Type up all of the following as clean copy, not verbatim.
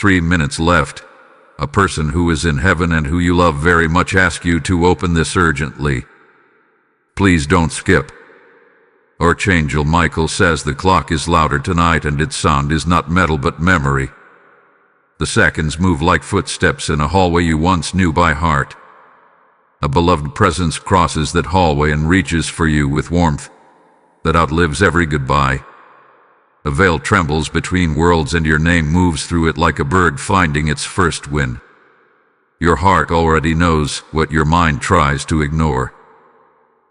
3 minutes left. A person who is in heaven and who you love very much asks you to open this urgently. Please don't skip. Archangel Michael says the clock is louder tonight and its sound is not metal but memory. The seconds move like footsteps in a hallway you once knew by heart. A beloved presence crosses that hallway and reaches for you with warmth that outlives every goodbye. A veil trembles between worlds and your name moves through it like a bird finding its first win. Your heart already knows what your mind tries to ignore.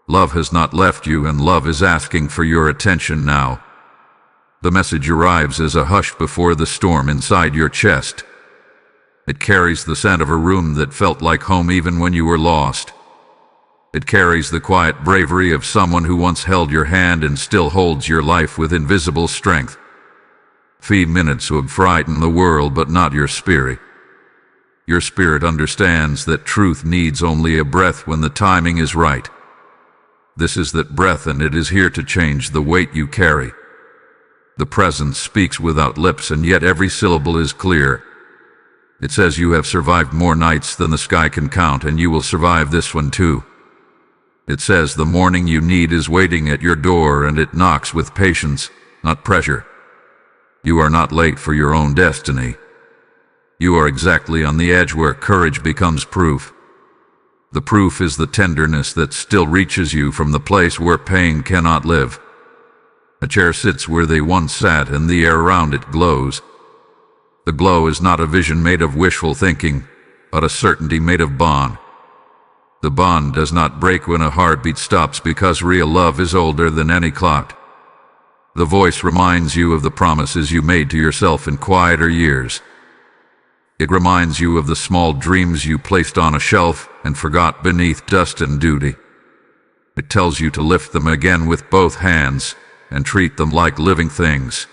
Love has not left you and love is asking for your attention now. The message arrives as a hush before the storm inside your chest. It carries the scent of a room that felt like home even when you were lost. It carries the quiet bravery of someone who once held your hand and still holds your life with invisible strength. Few minutes would frighten the world, but not your spirit. Your spirit understands that truth needs only a breath when the timing is right. This is that breath, and it is here to change the weight you carry. The presence speaks without lips, and yet every syllable is clear. It says you have survived more nights than the sky can count, and you will survive this one too. It says the morning you need is waiting at your door, and it knocks with patience, not pressure. You are not late for your own destiny. You are exactly on the edge where courage becomes proof. The proof is the tenderness that still reaches you from the place where pain cannot live. A chair sits where they once sat, and the air around it glows. The glow is not a vision made of wishful thinking, but a certainty made of bond. The bond does not break when a heartbeat stops because real love is older than any clock. The voice reminds you of the promises you made to yourself in quieter years. It reminds you of the small dreams you placed on a shelf and forgot beneath dust and duty. It tells you to lift them again with both hands and treat them like living things.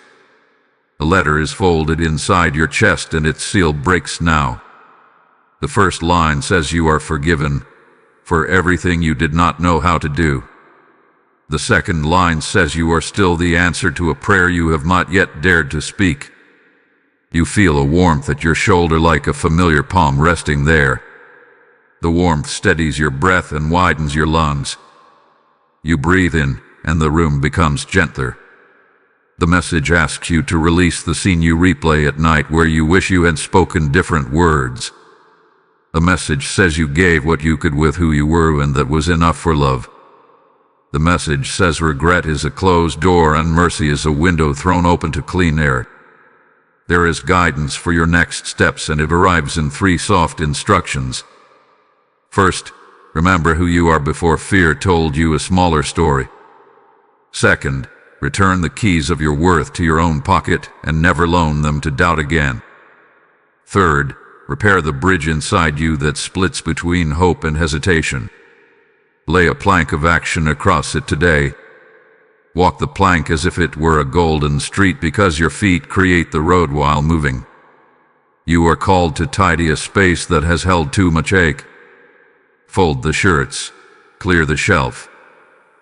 A letter is folded inside your chest and its seal breaks now. The first line says you are forgiven for everything you did not know how to do. The second line says you are still the answer to a prayer you have not yet dared to speak. You feel a warmth at your shoulder like a familiar palm resting there. The warmth steadies your breath and widens your lungs. You breathe in, and the room becomes gentler. The message asks you to release the scene you replay at night where you wish you had spoken different words. The message says you gave what you could with who you were, and that was enough for love. The message says regret is a closed door and mercy is a window thrown open to clean air. There is guidance for your next steps, and it arrives in 3 soft instructions. First, remember who you are before fear told you a smaller story. Second, return the keys of your worth to your own pocket and never loan them to doubt again. Third, repair the bridge inside you that splits between hope and hesitation. Lay a plank of action across it today. Walk the plank as if it were a golden street because your feet create the road while moving. You are called to tidy a space that has held too much ache. Fold the shirts, clear the shelf,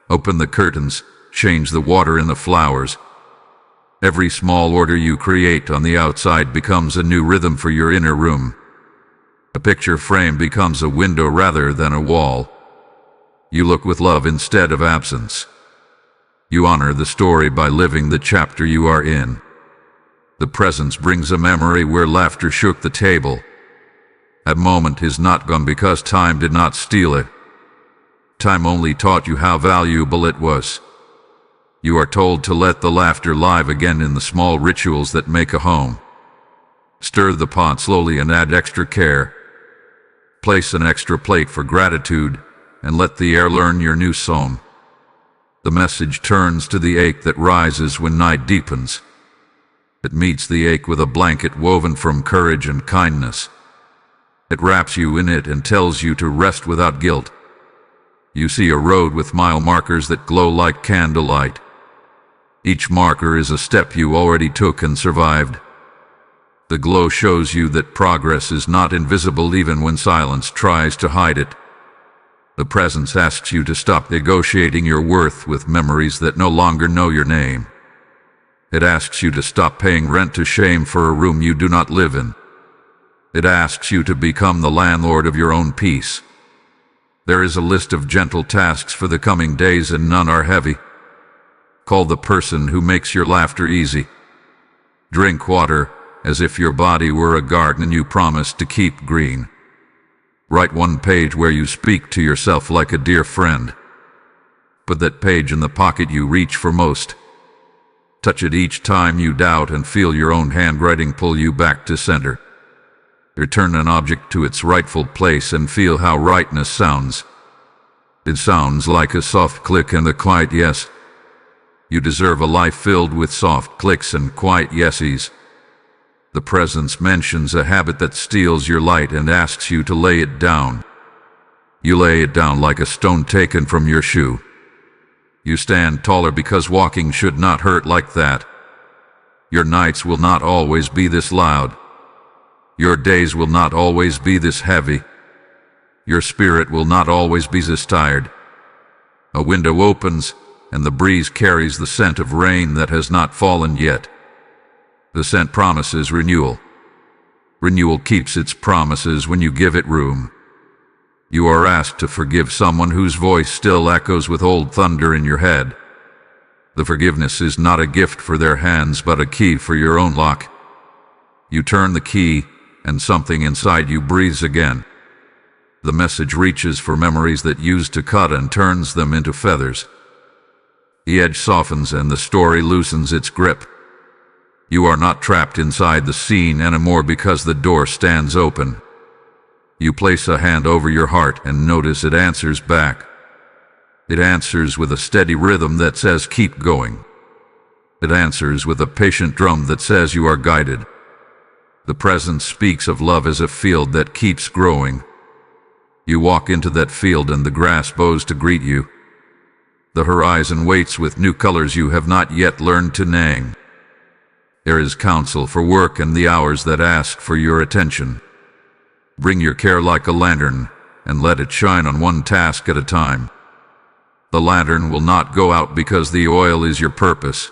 open the curtains, change the water in the flowers. Every small order you create on the outside becomes a new rhythm for your inner room. A picture frame becomes a window rather than a wall. You look with love instead of absence. You honor the story by living the chapter you are in. The presence brings a memory where laughter shook the table. That moment is not gone because time did not steal it. Time only taught you how valuable it was. You are told to let the laughter live again in the small rituals that make a home. Stir the pot slowly and add extra care. Place an extra plate for gratitude and let the air learn your new song. The message turns to the ache that rises when night deepens. It meets the ache with a blanket woven from courage and kindness. It wraps you in it and tells you to rest without guilt. You see a road with mile markers that glow like candlelight. Each marker is a step you already took and survived. The glow shows you that progress is not invisible even when silence tries to hide it. The presence asks you to stop negotiating your worth with memories that no longer know your name. It asks you to stop paying rent to shame for a room you do not live in. It asks you to become the landlord of your own peace. There is a list of gentle tasks for the coming days, and none are heavy. Call the person who makes your laughter easy. Drink water as if your body were a garden you promised to keep green. Write one page where you speak to yourself like a dear friend. Put that page in the pocket you reach for most. Touch it each time you doubt and feel your own handwriting pull you back to center. Return an object to its rightful place and feel how rightness sounds. It sounds like a soft click and a quiet yes. You deserve a life filled with soft clicks and quiet yeses. The presence mentions a habit that steals your light and asks you to lay it down. You lay it down like a stone taken from your shoe. You stand taller because walking should not hurt like that. Your nights will not always be this loud. Your days will not always be this heavy. Your spirit will not always be this tired. A window opens, and the breeze carries the scent of rain that has not fallen yet. The scent promises renewal. Renewal keeps its promises when you give it room. You are asked to forgive someone whose voice still echoes with old thunder in your head. The forgiveness is not a gift for their hands, but a key for your own lock. You turn the key, and something inside you breathes again. The message reaches for memories that used to cut and turns them into feathers. The edge softens and the story loosens its grip. You are not trapped inside the scene anymore because the door stands open. You place a hand over your heart and notice it answers back. It answers with a steady rhythm that says keep going. It answers with a patient drum that says you are guided. The presence speaks of love as a field that keeps growing. You walk into that field and the grass bows to greet you. The horizon waits with new colors you have not yet learned to name. There is counsel for work and the hours that ask for your attention. Bring your care like a lantern and let it shine on one task at a time. The lantern will not go out because the oil is your purpose.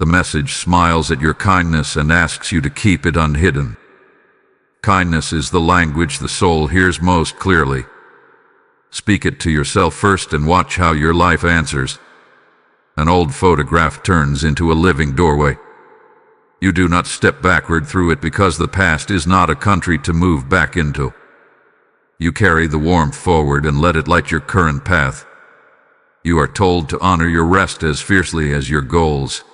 The message smiles at your kindness and asks you to keep it unhidden. Kindness is the language the soul hears most clearly. Speak it to yourself first and watch how your life answers. An old photograph turns into a living doorway. You do not step backward through it because the past is not a country to move back into. You carry the warmth forward and let it light your current path. You are told to honor your rest as fiercely as your goals.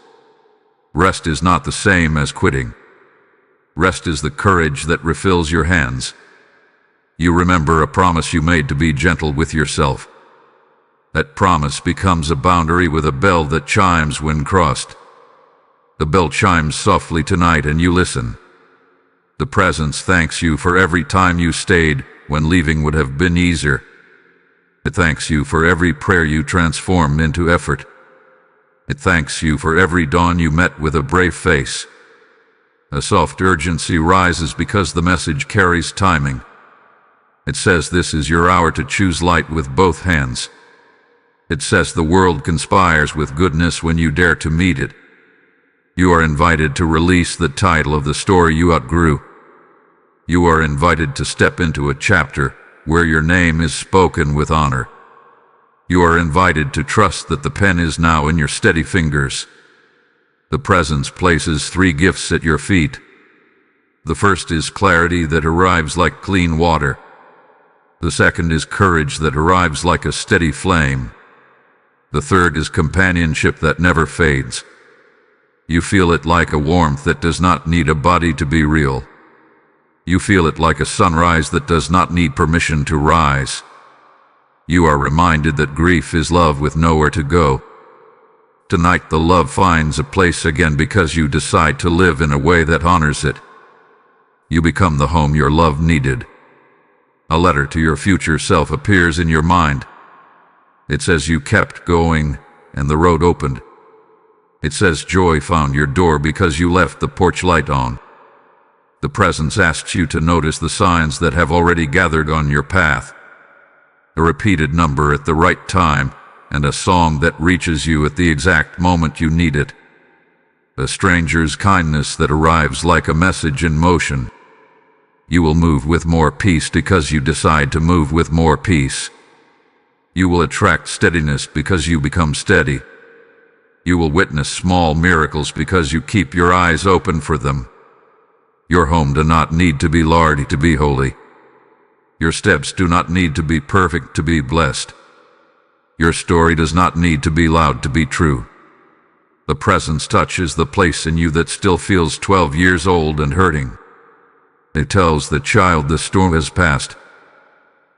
Rest is not the same as quitting. Rest is the courage that refills your hands. You remember a promise you made to be gentle with yourself. That promise becomes a boundary with a bell that chimes when crossed. The bell chimes softly tonight and you listen. The presence thanks you for every time you stayed when leaving would have been easier. It thanks you for every prayer you transformed into effort. It thanks you for every dawn you met with a brave face. A soft urgency rises because the message carries timing. It says this is your hour to choose light with both hands. It says the world conspires with goodness when you dare to meet it. You are invited to release the title of the story you outgrew. You are invited to step into a chapter where your name is spoken with honor. You are invited to trust that the pen is now in your steady fingers. The presence places 3 gifts at your feet. The first is clarity that arrives like clean water. The second is courage that arrives like a steady flame. The third is companionship that never fades. You feel it like a warmth that does not need a body to be real. You feel it like a sunrise that does not need permission to rise. You are reminded that grief is love with nowhere to go. Tonight the love finds a place again because you decide to live in a way that honors it. You become the home your love needed. A letter to your future self appears in your mind. It says you kept going and the road opened. It says joy found your door because you left the porch light on. The presence asks you to notice the signs that have already gathered on your path. A repeated number at the right time, and a song that reaches you at the exact moment you need it. A stranger's kindness that arrives like a message in motion. You will move with more peace because you decide to move with more peace. You will attract steadiness because you become steady. You will witness small miracles because you keep your eyes open for them. Your home does not need to be large to be holy. Your steps do not need to be perfect to be blessed. Your story does not need to be loud to be true. The presence touches the place in you that still feels 12 years old and hurting. It tells the child the storm has passed.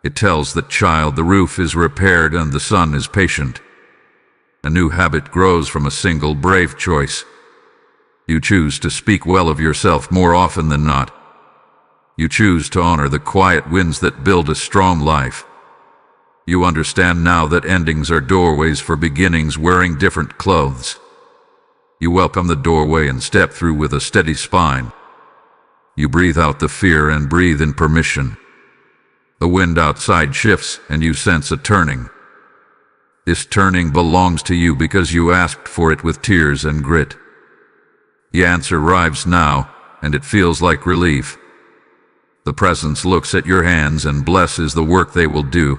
It tells the child the roof is repaired and the sun is patient. A new habit grows from a single brave choice. You choose to speak well of yourself more often than not. You choose to honor the quiet wins that build a strong life. You understand now that endings are doorways for beginnings wearing different clothes. You welcome the doorway and step through with a steady spine. You breathe out the fear and breathe in permission. The wind outside shifts and you sense a turning. This turning belongs to you because you asked for it with tears and grit. The answer arrives now, and it feels like relief. The presence looks at your hands and blesses the work they will do.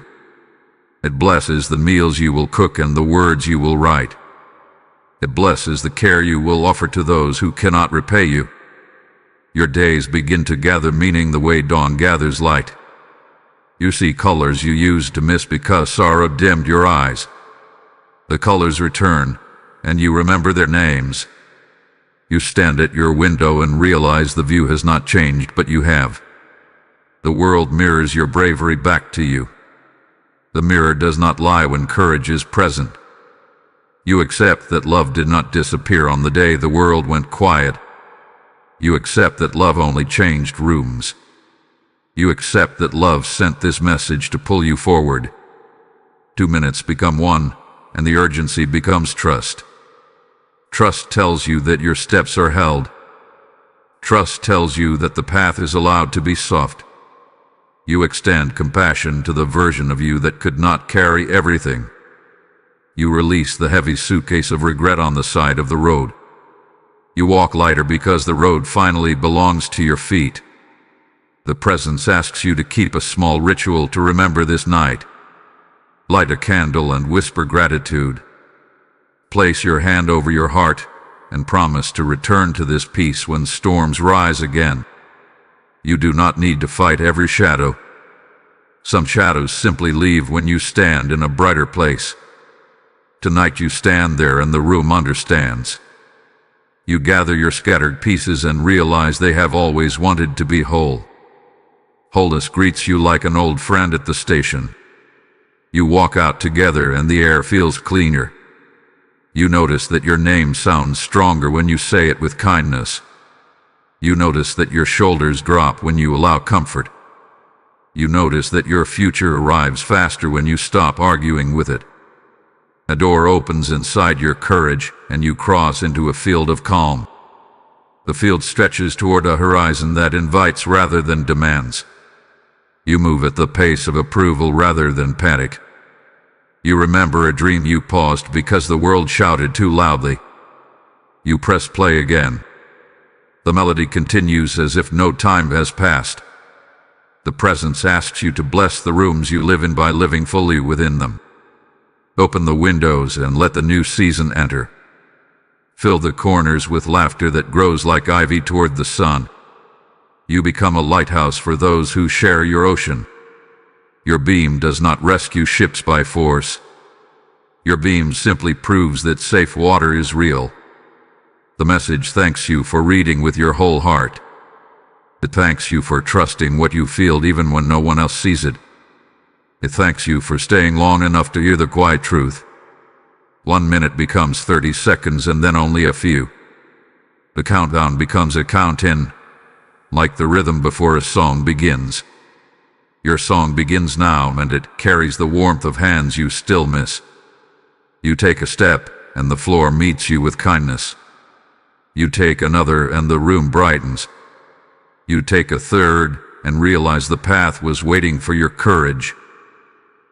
It blesses the meals you will cook and the words you will write. It blesses the care you will offer to those who cannot repay you. Your days begin to gather meaning the way dawn gathers light. You see colors you used to miss because sorrow dimmed your eyes. The colors return, and you remember their names. You stand at your window and realize the view has not changed, but you have. The world mirrors your bravery back to you. The mirror does not lie when courage is present. You accept that love did not disappear on the day the world went quiet. You accept that love only changed rooms. You accept that love sent this message to pull you forward. 2 minutes become 1, and the urgency becomes trust. Trust tells you that your steps are held. Trust tells you that the path is allowed to be soft. You extend compassion to the version of you that could not carry everything. You release the heavy suitcase of regret on the side of the road. You walk lighter because the road finally belongs to your feet. The presence asks you to keep a small ritual to remember this night. Light a candle and whisper gratitude. Place your hand over your heart and promise to return to this peace when storms rise again. You do not need to fight every shadow. Some shadows simply leave when you stand in a brighter place. Tonight you stand there and the room understands. You gather your scattered pieces and realize they have always wanted to be whole. Wholeness greets you like an old friend at the station. You walk out together and the air feels cleaner. You notice that your name sounds stronger when you say it with kindness. You notice that your shoulders drop when you allow comfort. You notice that your future arrives faster when you stop arguing with it. A door opens inside your courage and you cross into a field of calm. The field stretches toward a horizon that invites rather than demands. You move at the pace of approval rather than panic. You remember a dream you paused because the world shouted too loudly. You press play again. The melody continues as if no time has passed. The presence asks you to bless the rooms you live in by living fully within them. Open the windows and let the new season enter. Fill the corners with laughter that grows like ivy toward the sun. You become a lighthouse for those who share your ocean. Your beam does not rescue ships by force. Your beam simply proves that safe water is real. The message thanks you for reading with your whole heart. It thanks you for trusting what you feel even when no one else sees it. It thanks you for staying long enough to hear the quiet truth. 1 minute becomes 30 seconds and then only a few. The countdown becomes a count-in, like the rhythm before a song begins. Your song begins now and it carries the warmth of hands you still miss. You take a step and the floor meets you with kindness. You take another and the room brightens. You take a third and realize the path was waiting for your courage.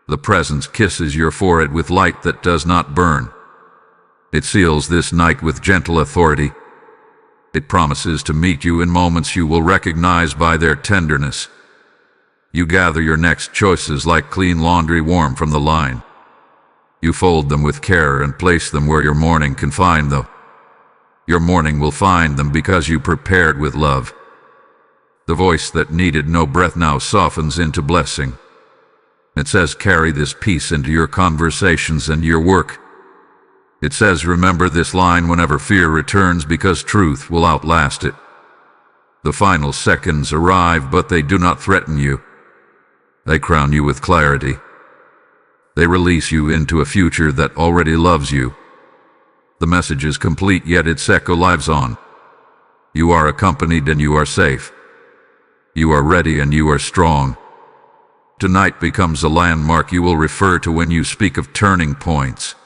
The presence kisses your forehead with light that does not burn. It seals this night with gentle authority. It promises to meet you in moments you will recognize by their tenderness. You gather your next choices like clean laundry warm from the line. You fold them with care and place them where your morning can find them. Your morning will find them because you prepared with love. The voice that needed no breath now softens into blessing. It says, carry this peace into your conversations and your work. It says, remember this line whenever fear returns, because truth will outlast it. The final seconds arrive, but they do not threaten you. They crown you with clarity. They release you into a future that already loves you. The message is complete, yet its echo lives on. You are accompanied and you are safe. You are ready and you are strong. Tonight becomes a landmark you will refer to when you speak of turning points.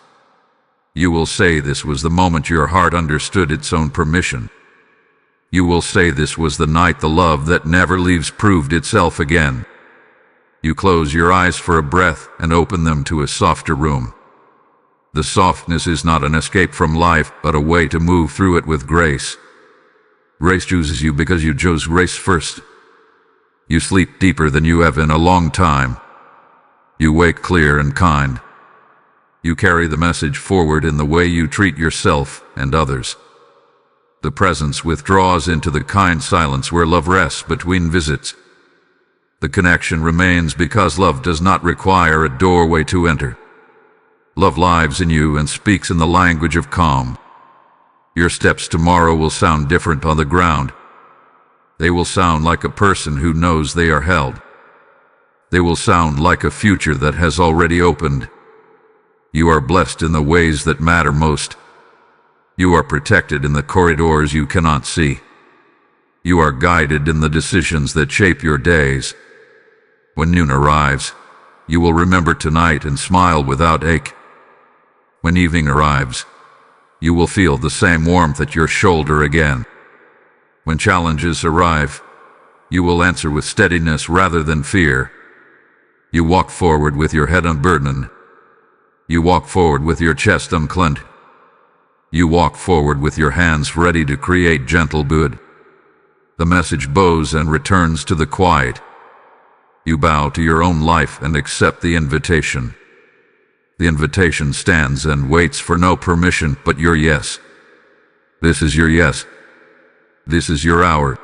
You will say this was the moment your heart understood its own permission. You will say this was the night the love that never leaves proved itself again. You close your eyes for a breath and open them to a softer room. The softness is not an escape from life, but a way to move through it with grace. Grace chooses you because you chose grace first. You sleep deeper than you have in a long time. You wake clear and kind. You carry the message forward in the way you treat yourself and others. The presence withdraws into the kind silence where love rests between visits. The connection remains because love does not require a doorway to enter. Love lives in you and speaks in the language of calm. Your steps tomorrow will sound different on the ground. They will sound like a person who knows they are held. They will sound like a future that has already opened. You are blessed in the ways that matter most. You are protected in the corridors you cannot see. You are guided in the decisions that shape your days. When noon arrives, you will remember tonight and smile without ache. When evening arrives, you will feel the same warmth at your shoulder again. When challenges arrive, you will answer with steadiness rather than fear. You walk forward with your head unburdened. You walk forward with your chest unclenched. You walk forward with your hands ready to create gentle good. The message bows and returns to the quiet. You bow to your own life and accept the invitation. The invitation stands and waits for no permission but your yes. This is your yes. This is your hour.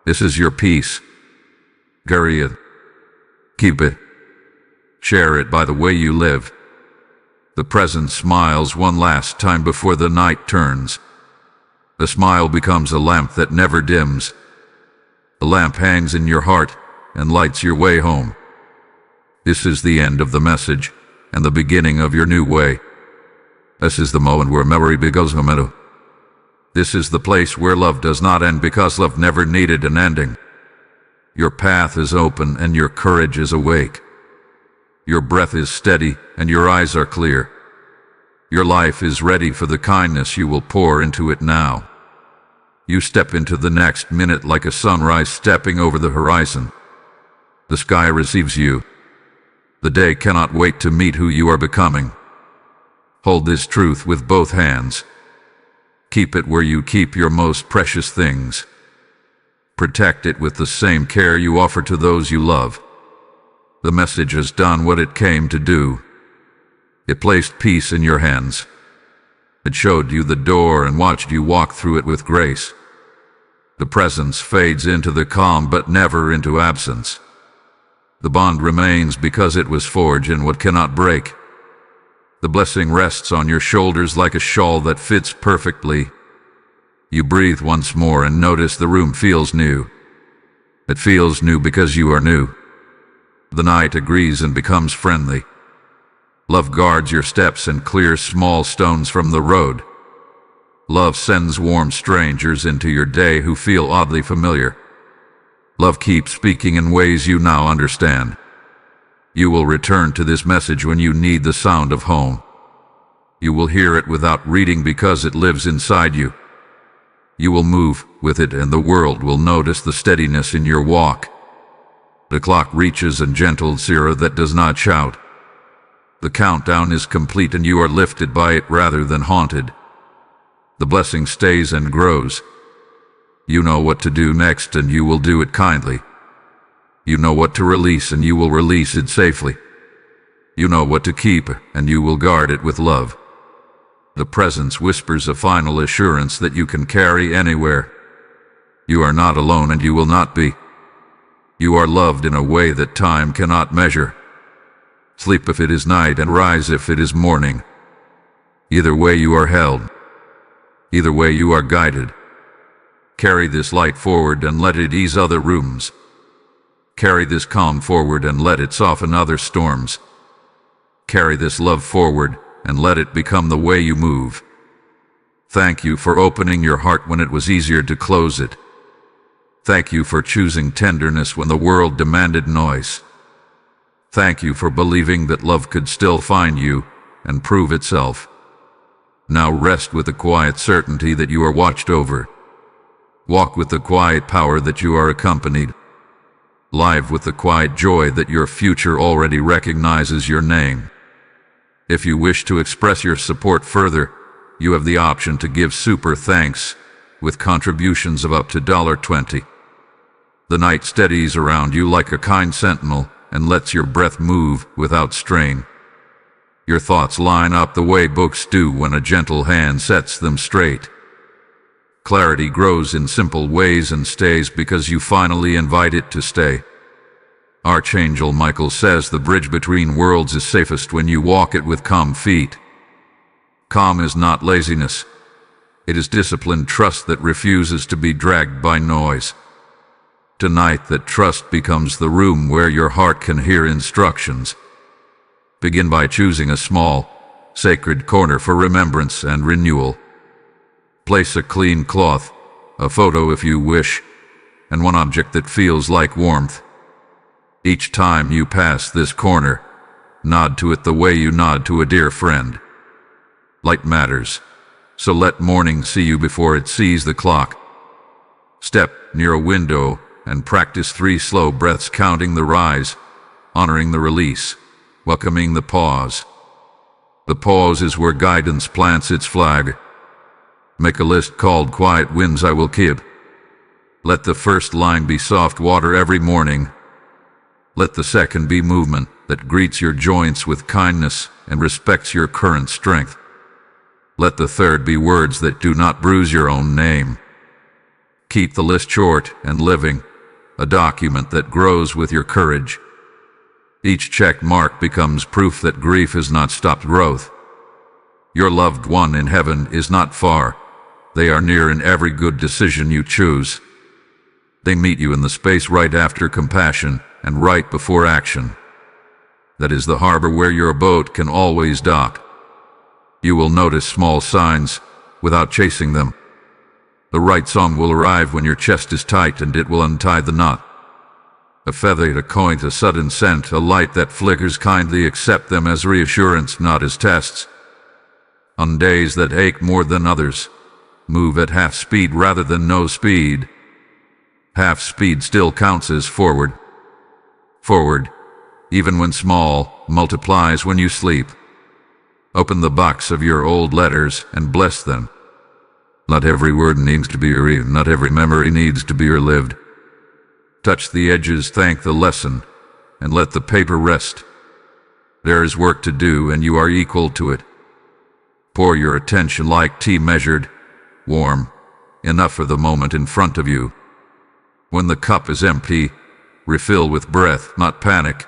This is your peace. Carry it. Keep it. Share it by the way you live. The present smiles one last time before the night turns. The smile becomes a lamp that never dims. The lamp hangs in your heart and lights your way home. This is the end of the message and the beginning of your new way. This is the moment where memory becomes a meadow. This is the place where love does not end because love never needed an ending. Your path is open and your courage is awake. Your breath is steady and your eyes are clear. Your life is ready for the kindness you will pour into it now. You step into the next minute like a sunrise stepping over the horizon. The sky receives you. The day cannot wait to meet who you are becoming. Hold this truth with both hands. Keep it where you keep your most precious things. Protect it with the same care you offer to those you love. The message has done what it came to do. It placed peace in your hands. It showed you the door and watched you walk through it with grace. The presence fades into the calm but never into absence. The bond remains because it was forged in what cannot break. The blessing rests on your shoulders like a shawl that fits perfectly. You breathe once more and notice the room feels new. It feels new because you are new. The night agrees and becomes friendly. Love guards your steps and clears small stones from the road. Love sends warm strangers into your day who feel oddly familiar. Love keeps speaking in ways you now understand. You will return to this message when you need the sound of home. You will hear it without reading because it lives inside you. You will move with it and the world will notice the steadiness in your walk. The clock reaches a gentle zero that does not shout. The countdown is complete and you are lifted by it rather than haunted. The blessing stays and grows, You know what to do next and you will do it kindly. You know what to release and you will release it safely. You know what to keep and you will guard it with love. The presence whispers a final assurance that you can carry anywhere. You are not alone and you will not be. You are loved in a way that time cannot measure. Sleep if it is night and rise if it is morning. Either way you are held. Either way you are guided. Carry this light forward and let it ease other rooms. Carry this calm forward and let it soften other storms. Carry this love forward and let it become the way you move. Thank you for opening your heart when it was easier to close it. Thank you for choosing tenderness when the world demanded noise. Thank you for believing that love could still find you and prove itself. Now rest with the quiet certainty that you are watched over. Walk with the quiet power that you are accompanied. Live with the quiet joy that your future already recognizes your name. If you wish to express your support further, you have the option to give super thanks with contributions of up to $20. The night steadies around you like a kind sentinel and lets your breath move without strain. Your thoughts line up the way books do when a gentle hand sets them straight. Clarity grows in simple ways and stays because you finally invite it to stay. Archangel Michael says the bridge between worlds is safest when you walk it with calm feet. Calm is not laziness. It is disciplined trust that refuses to be dragged by noise. Tonight that trust becomes the room where your heart can hear instructions. Begin by choosing a small, sacred corner for remembrance and renewal. Place a clean cloth, a photo if you wish, and one object that feels like warmth. Each time you pass this corner, nod to it the way you nod to a dear friend. Light matters, so let morning see you before it sees the clock. Step near a window and practice 3 slow breaths, counting the rise, honoring the release, welcoming the pause. The pause is where guidance plants its flag. Make a list called Quiet Winds I Will Keep. Let the first line be soft water every morning. Let the second be movement that greets your joints with kindness and respects your current strength. Let the third be words that do not bruise your own name. Keep the list short and living, a document that grows with your courage. Each check mark becomes proof that grief has not stopped growth. Your loved one in heaven is not far. They are near in every good decision you choose. They meet you in the space right after compassion and right before action. That is the harbor where your boat can always dock. You will notice small signs without chasing them. The right song will arrive when your chest is tight and it will untie the knot. A feather, a coin, a sudden scent, a light that flickers kindly. Accept them as reassurance, not as tests. On days that ache more than others, move at half speed rather than no speed. Half speed still counts as forward. Forward, even when small, multiplies when you sleep. Open the box of your old letters and bless them. Not every word needs to be read, not every memory needs to be relived. Touch the edges, thank the lesson, and let the paper rest. There is work to do and you are equal to it. Pour your attention like tea, measured, warm, enough for the moment in front of you. When the cup is empty, refill with breath, not panic.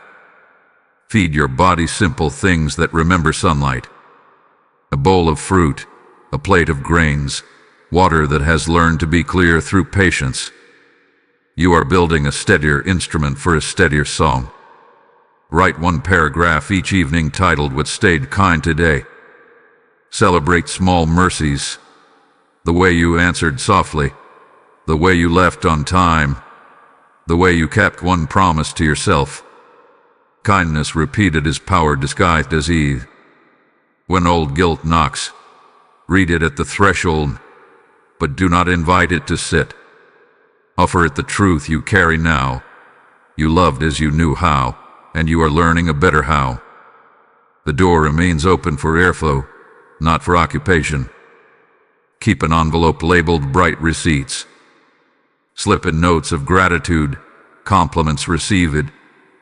Feed your body simple things that remember sunlight. A bowl of fruit, a plate of grains, water that has learned to be clear through patience. You are building a steadier instrument for a steadier song. Write 1 paragraph each evening titled "What Stayed Kind Today." Celebrate small mercies. The way you answered softly, the way you left on time, the way you kept one promise to yourself. Kindness repeated is power disguised as ease. When old guilt knocks, read it at the threshold, but do not invite it to sit. Offer it the truth you carry now. You loved as you knew how, and you are learning a better how. The door remains open for airflow, not for occupation. Keep an envelope labeled bright receipts. Slip in notes of gratitude, compliments received,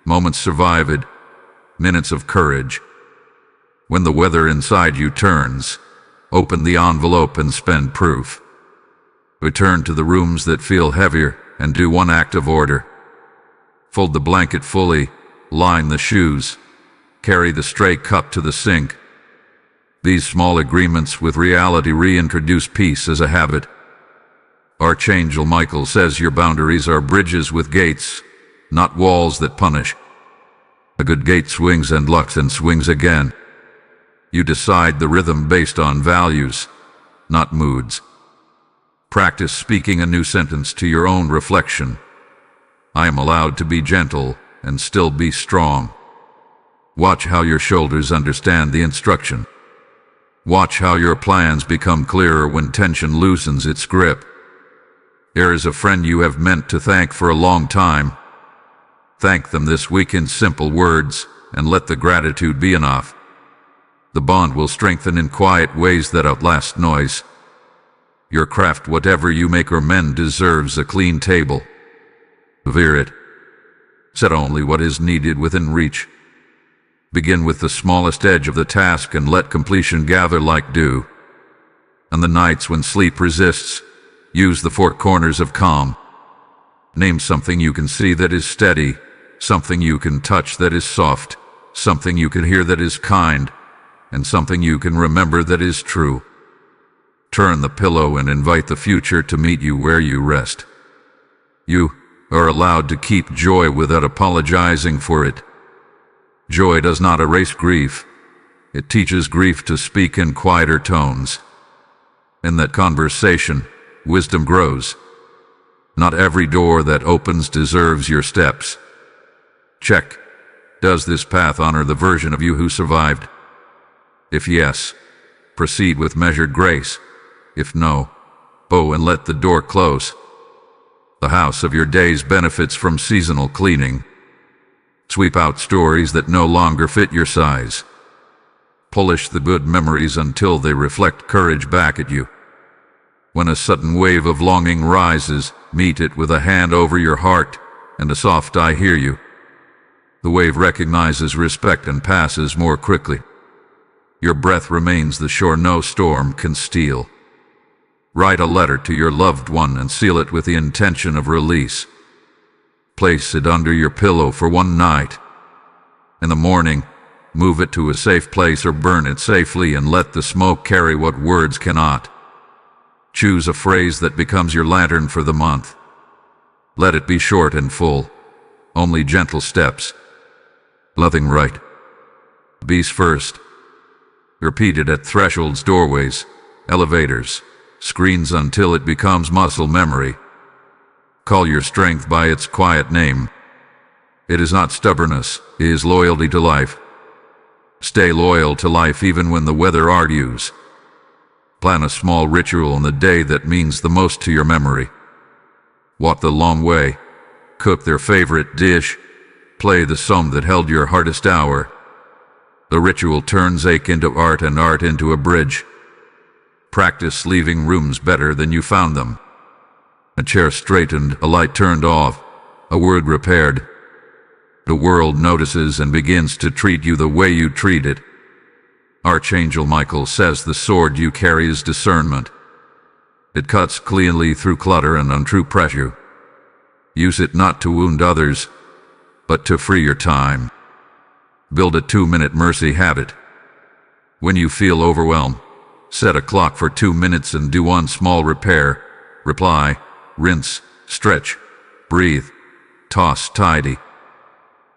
moments survived, minutes of courage. When the weather inside you turns, open the envelope and spend proof. Return to the rooms that feel heavier and do one act of order. Fold the blanket fully, line the shoes, carry the stray cup to the sink. These small agreements with reality reintroduce peace as a habit. Archangel Michael says your boundaries are bridges with gates, not walls that punish. A good gate swings and locks and swings again. You decide the rhythm based on values, not moods. Practice speaking a new sentence to your own reflection. I am allowed to be gentle and still be strong. Watch how your shoulders understand the instruction. Watch how your plans become clearer when tension loosens its grip. There is a friend you have meant to thank for a long time. Thank them this week in simple words, and let the gratitude be enough. The bond will strengthen in quiet ways that outlast noise. Your craft, whatever you make or mend, deserves a clean table. Revere it. Set only what is needed within reach. Begin with the smallest edge of the task and let completion gather like dew. On the nights when sleep resists, use the four corners of calm. Name something you can see that is steady, something you can touch that is soft, something you can hear that is kind, and something you can remember that is true. Turn the pillow and invite the future to meet you where you rest. You are allowed to keep joy without apologizing for it. Joy does not erase grief. It teaches grief to speak in quieter tones. In that conversation, wisdom grows. Not every door that opens deserves your steps. Check. Does this path honor the version of you who survived? If yes, proceed with measured grace. If no, bow and let the door close. The house of your days benefits from seasonal cleaning. Sweep out stories that no longer fit your size. Polish the good memories until they reflect courage back at you. When a sudden wave of longing rises, meet it with a hand over your heart and a soft "I hear you." The wave recognizes respect and passes more quickly. Your breath remains the shore no storm can steal. Write a letter to your loved one and seal it with the intention of release. Place it under your pillow for one night. In the morning, move it to a safe place or burn it safely and let the smoke carry what words cannot. Choose a phrase that becomes your lantern for the month. Let it be short and full, only gentle steps. Loving right. Bees first. Repeat it at thresholds, doorways, elevators, screens until it becomes muscle memory. Call your strength by its quiet name. It is not stubbornness, it is loyalty to life. Stay loyal to life even when the weather argues. Plan a small ritual on the day that means the most to your memory. Walk the long way. Cook their favorite dish. Play the song that held your hardest hour. The ritual turns ache into art and art into a bridge. Practice leaving rooms better than you found them. A chair straightened, a light turned off, a word repaired. The world notices and begins to treat you the way you treat it. Archangel Michael says the sword you carry is discernment. It cuts cleanly through clutter and untrue pressure. Use it not to wound others, but to free your time. Build a 2-minute mercy habit. When you feel overwhelmed, set a clock for 2 minutes and do one small repair. Reply, rinse, stretch, breathe, toss, tidy.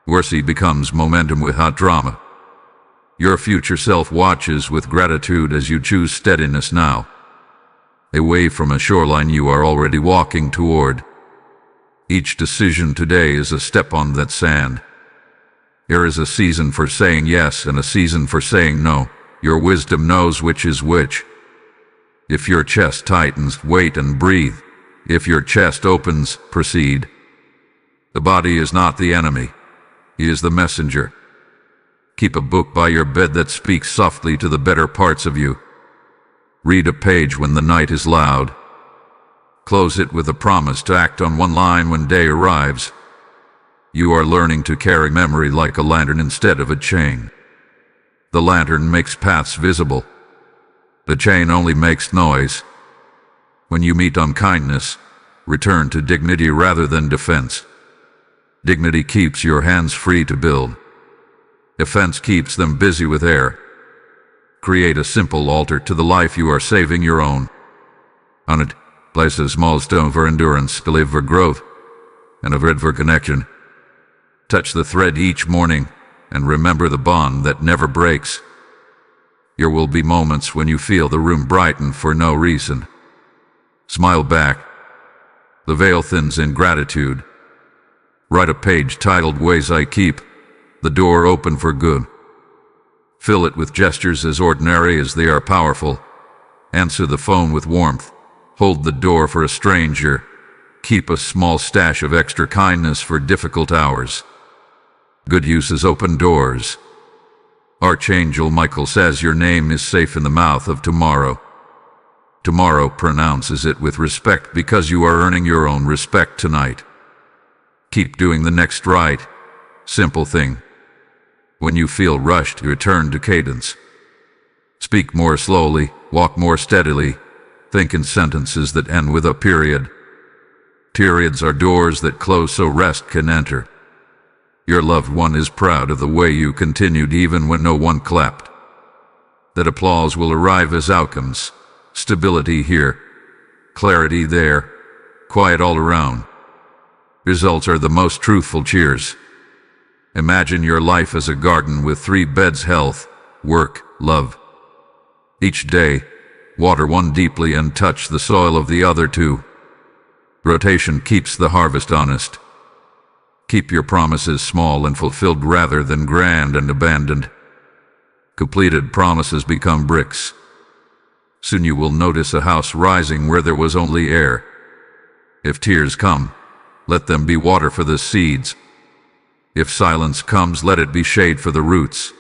Mercy becomes momentum without drama. Your future self watches with gratitude as you choose steadiness now. Away from a shoreline you are already walking toward. Each decision today is a step on that sand. There is a season for saying yes and a season for saying no. Your wisdom knows which is which. If your chest tightens, wait and breathe. If your chest opens, proceed. The body is not the enemy. He is the messenger. Keep a book by your bed that speaks softly to the better parts of you. Read a page when the night is loud. Close it with a promise to act on one line when day arrives. You are learning to carry memory like a lantern instead of a chain. The lantern makes paths visible. The chain only makes noise. When you meet unkindness, return to dignity rather than defense. Dignity keeps your hands free to build. Offense keeps them busy with air. Create a simple altar to the life you are saving your own. On it, place a small stone for endurance, to live for growth, and a thread for connection. Touch the thread each morning, and remember the bond that never breaks. There will be moments when you feel the room brighten for no reason. Smile back. The veil thins in gratitude. Write a page titled Ways I Keep the Door Open for Good. Fill it with gestures as ordinary as they are powerful. Answer the phone with warmth. Hold the door for a stranger. Keep a small stash of extra kindness for difficult hours. Good uses open doors. Archangel Michael says your name is safe in the mouth of tomorrow. Tomorrow pronounces it with respect because you are earning your own respect tonight. Keep doing the next right, simple thing. When you feel rushed, return to cadence. Speak more slowly, walk more steadily, think in sentences that end with a period. Periods are doors that close so rest can enter. Your loved one is proud of the way you continued even when no one clapped. That applause will arrive as outcomes. Stability here, clarity there, quiet all around. Results are the most truthful cheers. Imagine your life as a garden with 3 beds: health, work, love. Each day, water one deeply and touch the soil of the other 2. Rotation keeps the harvest honest. Keep your promises small and fulfilled rather than grand and abandoned. Completed promises become bricks. Soon you will notice a house rising where there was only air. If tears come, let them be water for the seeds. If silence comes, let it be shade for the roots.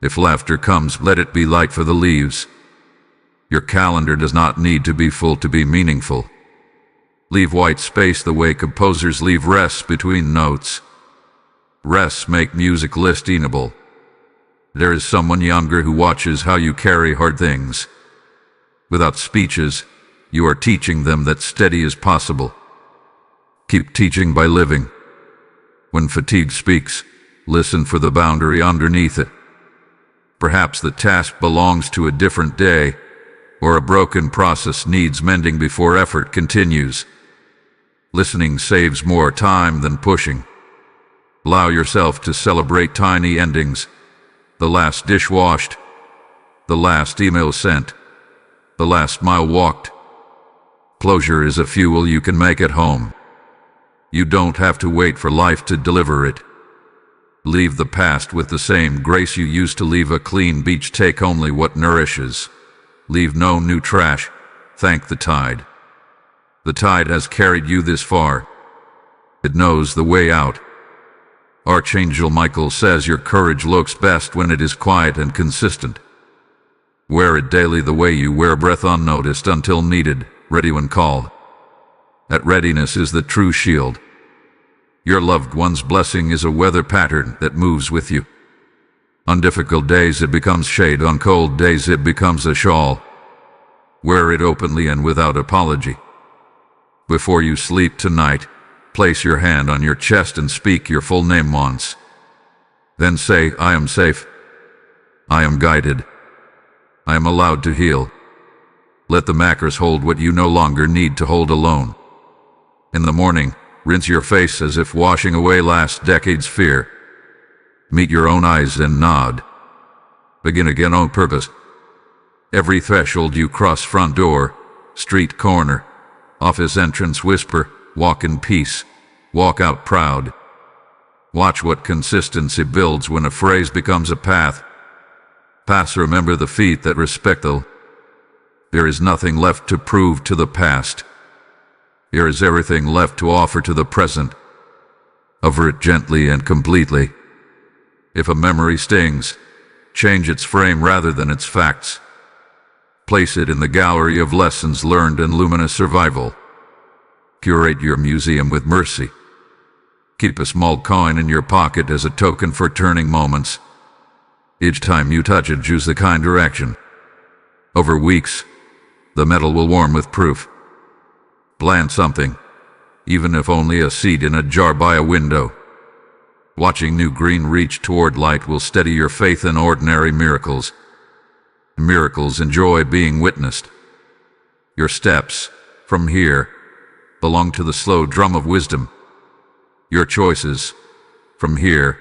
If laughter comes, let it be light for the leaves. Your calendar does not need to be full to be meaningful. Leave white space the way composers leave rests between notes. Rests make music listenable. There is someone younger who watches how you carry hard things. Without speeches, you are teaching them that steady is possible. Keep teaching by living. When fatigue speaks, listen for the boundary underneath it. Perhaps the task belongs to a different day, or a broken process needs mending before effort continues. Listening saves more time than pushing. Allow yourself to celebrate tiny endings. The last dish washed, the last email sent, the last mile walked. Closure is a fuel you can make at home. You don't have to wait for life to deliver it. Leave the past with the same grace you used to leave a clean beach. Take only what nourishes. Leave no new trash. Thank the tide. The tide has carried you this far. It knows the way out. Archangel Michael says your courage looks best when it is quiet and consistent. Wear it daily the way you wear breath, unnoticed until needed, ready when called. That readiness is the true shield. Your loved one's blessing is a weather pattern that moves with you. On difficult days it becomes shade, on cold days it becomes a shawl. Wear it openly and without apology. Before you sleep tonight, place your hand on your chest and speak your full name once. Then say, I am safe. I am guided. I am allowed to heal. Let the macros hold what you no longer need to hold alone. In the morning, rinse your face as if washing away last decade's fear. Meet your own eyes and nod. Begin again on purpose. Every threshold you cross, front door, street corner, office entrance, whisper, walk in peace, walk out proud. Watch what consistency builds when a phrase becomes a path. Pass, remember the feet that respect the. There is nothing left to prove to the past. There is everything left to offer to the present. Offer it gently and completely. If a memory stings, change its frame rather than its facts. Place it in the gallery of lessons learned and luminous survival. Curate your museum with mercy. Keep a small coin in your pocket as a token for turning moments. Each time you touch it, choose the kind direction. Over weeks, the metal will warm with proof. Plant something, even if only a seed in a jar by a window. Watching new green reach toward light will steady your faith in ordinary miracles. Miracles enjoy being witnessed. Your steps, from here, belong to the slow drum of wisdom. Your choices, from here,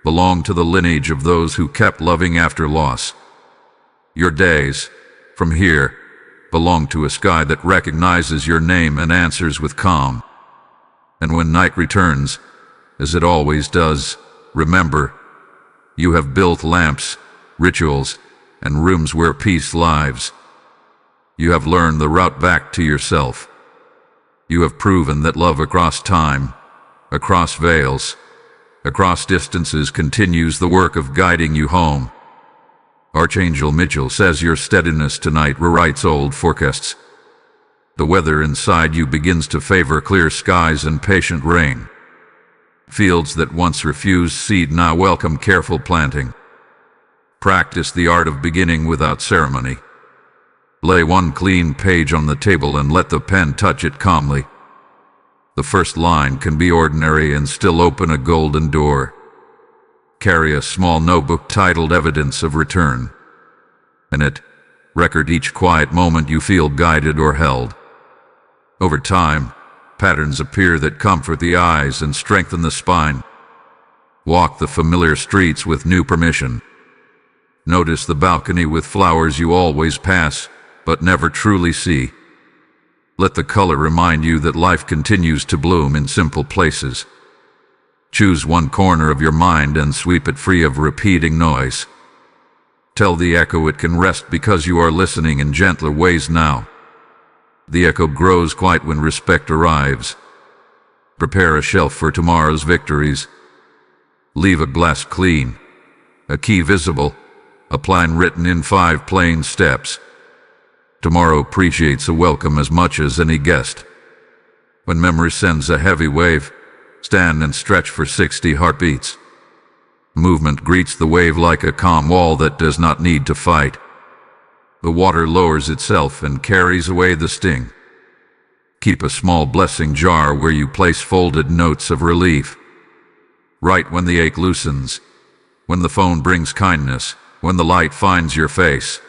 belong to the lineage of those who kept loving after loss. Your days, from here, belong to a sky that recognizes your name and answers with calm. And when night returns, as it always does, remember, you have built lamps, rituals, and rooms where peace lives. You have learned the route back to yourself. You have proven that love across time, across veils, across distances continues the work of guiding you home. Archangel Mitchell says your steadiness tonight rewrites old forecasts. The weather inside you begins to favor clear skies and patient rain. Fields that once refused seed now welcome careful planting. Practice the art of beginning without ceremony. Lay one clean page on the table and let the pen touch it calmly. The first line can be ordinary and still open a golden door. Carry a small notebook titled Evidence of Return. In it, record each quiet moment you feel guided or held. Over time, patterns appear that comfort the eyes and strengthen the spine. Walk the familiar streets with new permission. Notice the balcony with flowers you always pass, but never truly see. Let the color remind you that life continues to bloom in simple places. Choose one corner of your mind and sweep it free of repeating noise. Tell the echo it can rest because you are listening in gentler ways now. The echo grows quiet when respect arrives. Prepare a shelf for tomorrow's victories. Leave a glass clean, a key visible, a plan written in 5 plain steps. Tomorrow appreciates a welcome as much as any guest. When memory sends a heavy wave, stand and stretch for 60 heartbeats. Movement greets the wave like a calm wall that does not need to fight. The water lowers itself and carries away the sting. Keep a small blessing jar where you place folded notes of relief. Write when the ache loosens, when the phone brings kindness, when the light finds your face.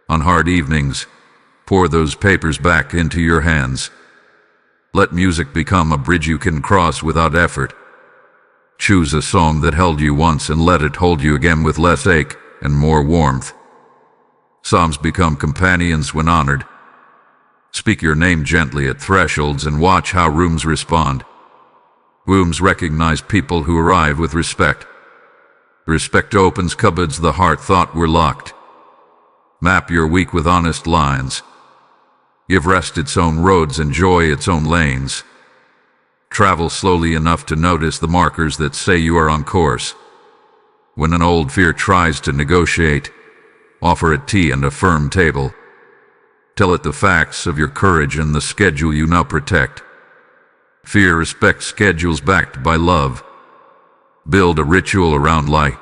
On hard evenings, pour those papers back into your hands. Let music become a bridge you can cross without effort. Choose a song that held you once and let it hold you again with less ache and more warmth. Psalms become companions when honored. Speak your name gently at thresholds and watch how rooms respond. Rooms recognize people who arrive with respect. Respect opens cupboards the heart thought were locked. Map your week with honest lines. Give rest its own roads and joy its own lanes. Travel slowly enough to notice the markers that say you are on course. When an old fear tries to negotiate, offer it tea and a firm table. Tell it the facts of your courage and the schedule you now protect. Fear respects schedules backed by love. Build a ritual around light.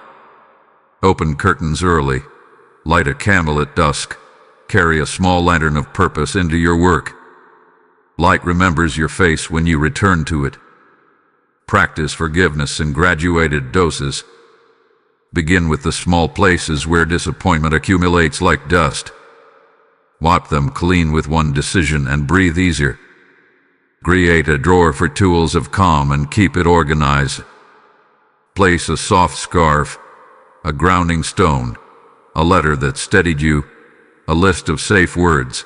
Open curtains early. Light a candle at dusk. Carry a small lantern of purpose into your work. Light remembers your face when you return to it. Practice forgiveness in graduated doses. Begin with the small places where disappointment accumulates like dust. Wipe them clean with one decision and breathe easier. Create a drawer for tools of calm and keep it organized. Place a soft scarf, a grounding stone, a letter that steadied you, a list of safe words.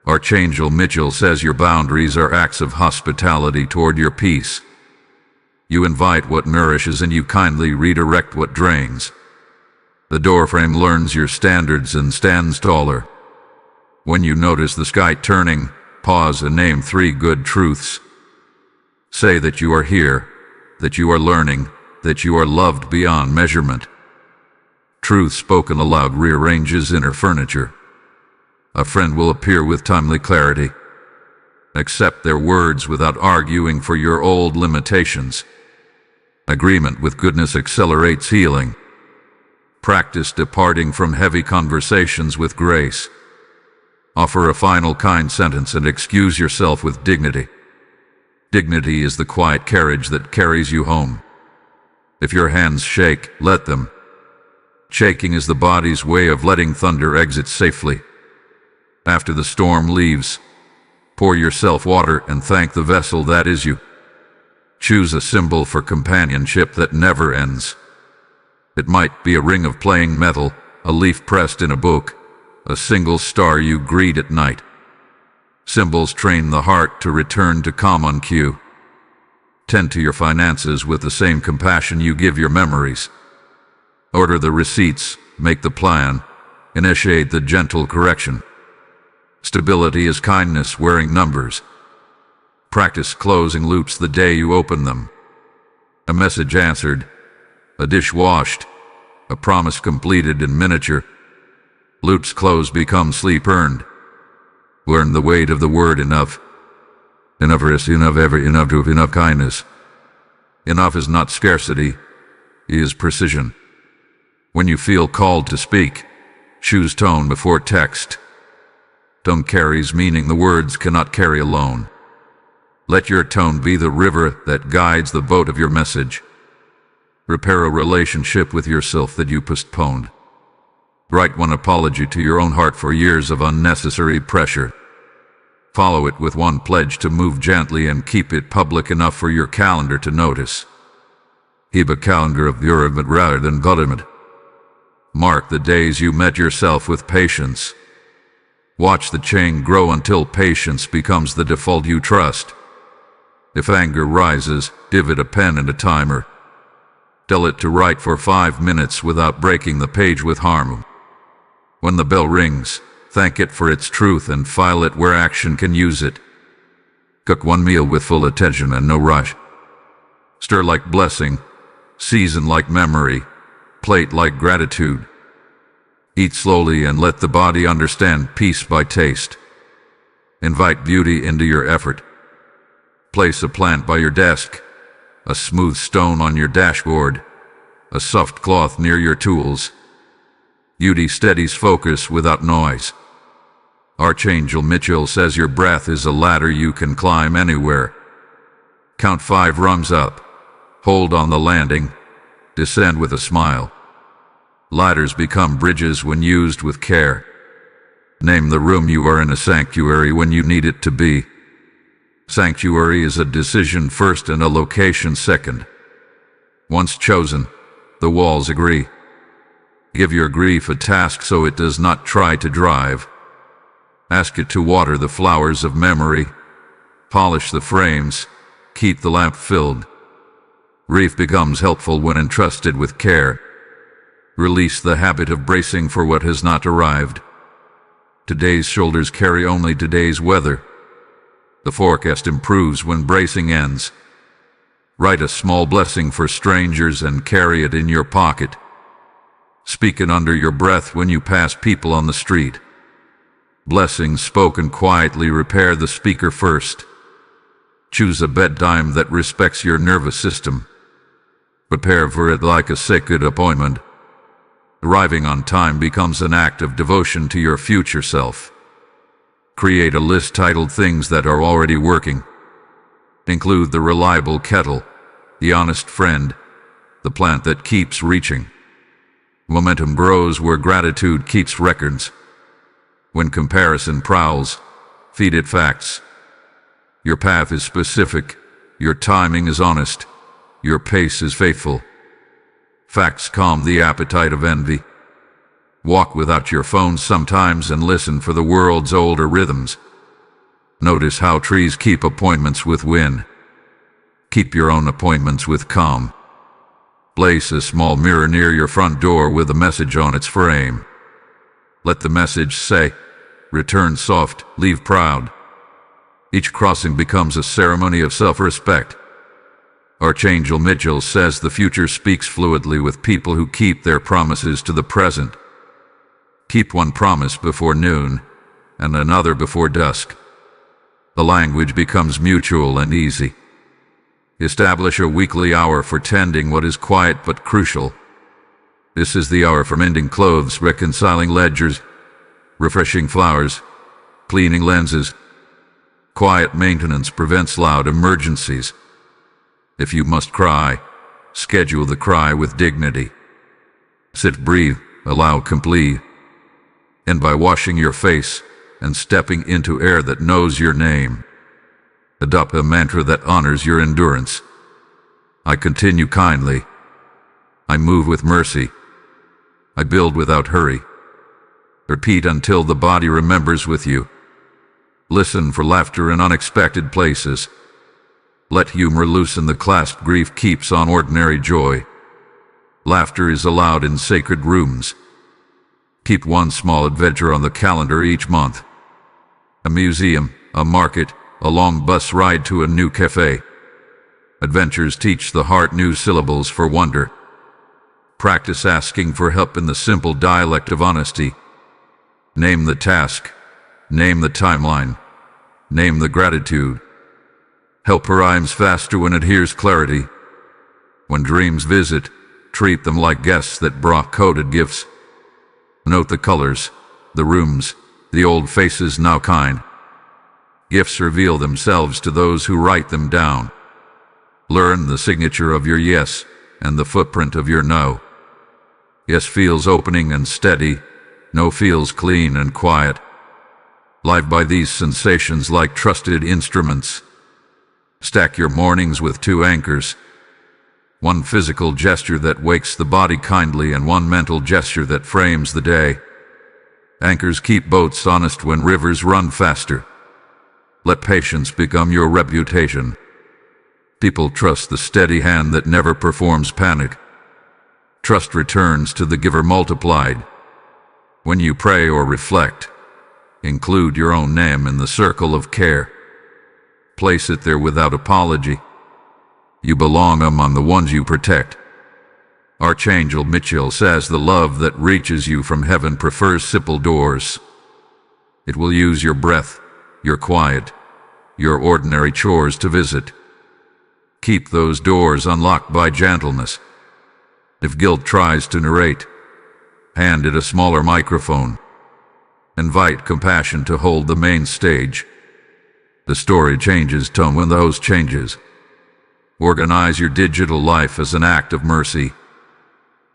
Archangel Mitchell says your boundaries are acts of hospitality toward your peace. You invite what nourishes and you kindly redirect what drains. The doorframe learns your standards and stands taller. When you notice the sky turning, pause and name 3 good truths. Say that you are here, that you are learning, that you are loved beyond measurement. Truth spoken aloud rearranges inner furniture. A friend will appear with timely clarity. Accept their words without arguing for your old limitations. Agreement with goodness accelerates healing. Practice departing from heavy conversations with grace. Offer a final kind sentence and excuse yourself with dignity. Dignity is the quiet carriage that carries you home. If your hands shake, let them. Shaking is the body's way of letting thunder exit safely. After the storm leaves, pour yourself water and thank the vessel that is you. Choose a symbol for companionship that never ends. It might be a ring of playing metal, a leaf pressed in a book, a single star you greet at night. Symbols train the heart to return to calm on cue. Tend to your finances with the same compassion you give your memories. Order the receipts, make the plan, initiate the gentle correction. Stability is kindness wearing numbers. Practice closing loops the day you open them. A message answered, a dish washed, a promise completed in miniature. Loops closed become sleep earned. Learn the weight of the word enough. Enough is enough ever, enough to have enough kindness. Enough is not scarcity, it is precision. When you feel called to speak, choose tone before text. Tone carries meaning the words cannot carry alone. Let your tone be the river that guides the boat of your message. Repair a relationship with yourself that you postponed. Write one apology to your own heart for years of unnecessary pressure. Follow it with one pledge to move gently and keep it public enough for your calendar to notice. Keep a calendar of Urim rather than Godimid. Mark the days you met yourself with patience. Watch the chain grow until patience becomes the default you trust. If anger rises, give it a pen and a timer. Tell it to write for 5 minutes without breaking the page with harm. When the bell rings, thank it for its truth and file it where action can use it. Cook one meal with full attention and no rush. Stir like blessing, season like memory, plate like gratitude. Eat slowly and let the body understand peace by taste. Invite beauty into your effort. Place a plant by your desk, a smooth stone on your dashboard, a soft cloth near your tools. Beauty steadies focus without noise. Archangel Mitchell says your breath is a ladder you can climb anywhere. Count 5 rungs up. Hold on the landing. Descend with a smile. Ladders become bridges when used with care. Name the room you are in a sanctuary when you need it to be. Sanctuary is a decision first and a location second. Once chosen, the walls agree. Give your grief a task so it does not try to drive. Ask it to water the flowers of memory. Polish the frames. Keep the lamp filled. Grief becomes helpful when entrusted with care. Release the habit of bracing for what has not arrived. Today's shoulders carry only today's weather. The forecast improves when bracing ends. Write a small blessing for strangers and carry it in your pocket. Speak it under your breath when you pass people on the street. Blessings spoken quietly repair the speaker first. Choose a bedtime that respects your nervous system. Prepare for it like a sacred appointment. Arriving on time becomes an act of devotion to your future self. Create a list titled Things That Are Already Working. Include the reliable kettle, the honest friend, the plant that keeps reaching. Momentum grows where gratitude keeps records. When comparison prowls, feed it facts. Your path is specific, your timing is honest, your pace is faithful. Facts calm the appetite of envy. Walk without your phone sometimes and listen for the world's older rhythms. Notice how trees keep appointments with wind. Keep your own appointments with calm. Place a small mirror near your front door with a message on its frame. Let the message say, return soft, leave proud. Each crossing becomes a ceremony of self-respect. Archangel Mitchell says the future speaks fluidly with people who keep their promises to the present. Keep one promise before noon. and another before dusk. The language becomes mutual and easy. Establish a weekly hour for tending what is quiet but crucial. This is the hour for mending clothes, reconciling ledgers, refreshing flowers, cleaning lenses. Quiet maintenance prevents loud emergencies. If you must cry, schedule the cry with dignity. Sit, breathe, allow complete. And by washing your face and stepping into air that knows your name, adopt a mantra that honors your endurance. I continue kindly. I move with mercy. I build without hurry. Repeat until the body remembers with you. Listen for laughter in unexpected places. Let humor loosen the clasp grief keeps on ordinary joy. Laughter is allowed in sacred rooms. Keep one small adventure on the calendar each month. A museum, a market, a long bus ride to a new cafe. Adventures teach the heart new syllables for wonder. Practice asking for help in the simple dialect of honesty. Name the task. Name the timeline. Name the gratitude. Help rhymes faster when it hears clarity. When dreams visit, treat them like guests that brought coded gifts. Note the colors, the rooms, the old faces now kind. Gifts reveal themselves to those who write them down. Learn the signature of your yes and the footprint of your no. Yes feels opening and steady. No feels clean and quiet. Live by these sensations like trusted instruments. Stack your mornings with 2 anchors. One physical gesture that wakes the body kindly and one mental gesture that frames the day. Anchors keep boats honest when rivers run faster. Let patience become your reputation. People trust the steady hand that never performs panic. Trust returns to the giver multiplied. When you pray or reflect, include your own name in the circle of care. Place it there without apology. You belong among the ones you protect. Archangel Michael says the love that reaches you from heaven prefers simple doors. It will use your breath, your quiet, your ordinary chores to visit. Keep those doors unlocked by gentleness. If guilt tries to narrate, hand it a smaller microphone. Invite compassion to hold the main stage. The story changes tone when the host changes. Organize your digital life as an act of mercy.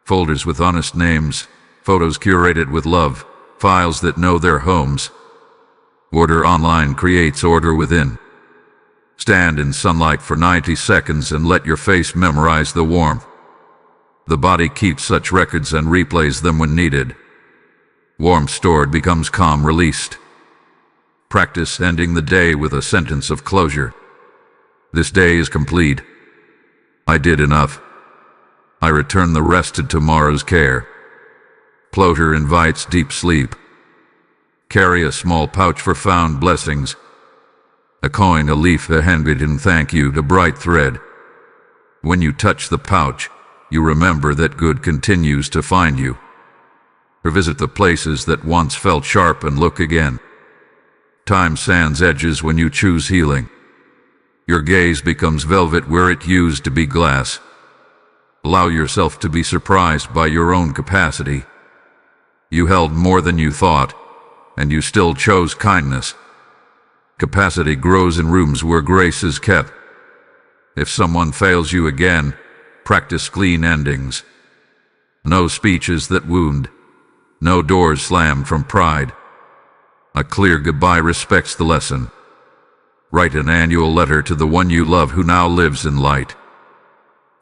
Folders with honest names, photos curated with love, files that know their homes. Order online creates order within. Stand in sunlight for 90 seconds and let your face memorize the warmth. The body keeps such records and replays them when needed. Warmth stored becomes calm released. Practice ending the day with a sentence of closure. This day is complete. I did enough. I return the rest to tomorrow's care. Closure invites deep sleep. Carry a small pouch for found blessings. A coin, a leaf, a handwritten thank you to bright thread. When you touch the pouch, you remember that good continues to find you. Revisit the places that once felt sharp and look again. Time sands edges when you choose healing. Your gaze becomes velvet where it used to be glass. Allow yourself to be surprised by your own capacity. You held more than you thought, and you still chose kindness. Capacity grows in rooms where grace is kept. If someone fails you again, practice clean endings. No speeches that wound. No doors slammed from pride. A clear goodbye respects the lesson. Write an annual letter to the one you love who now lives in light.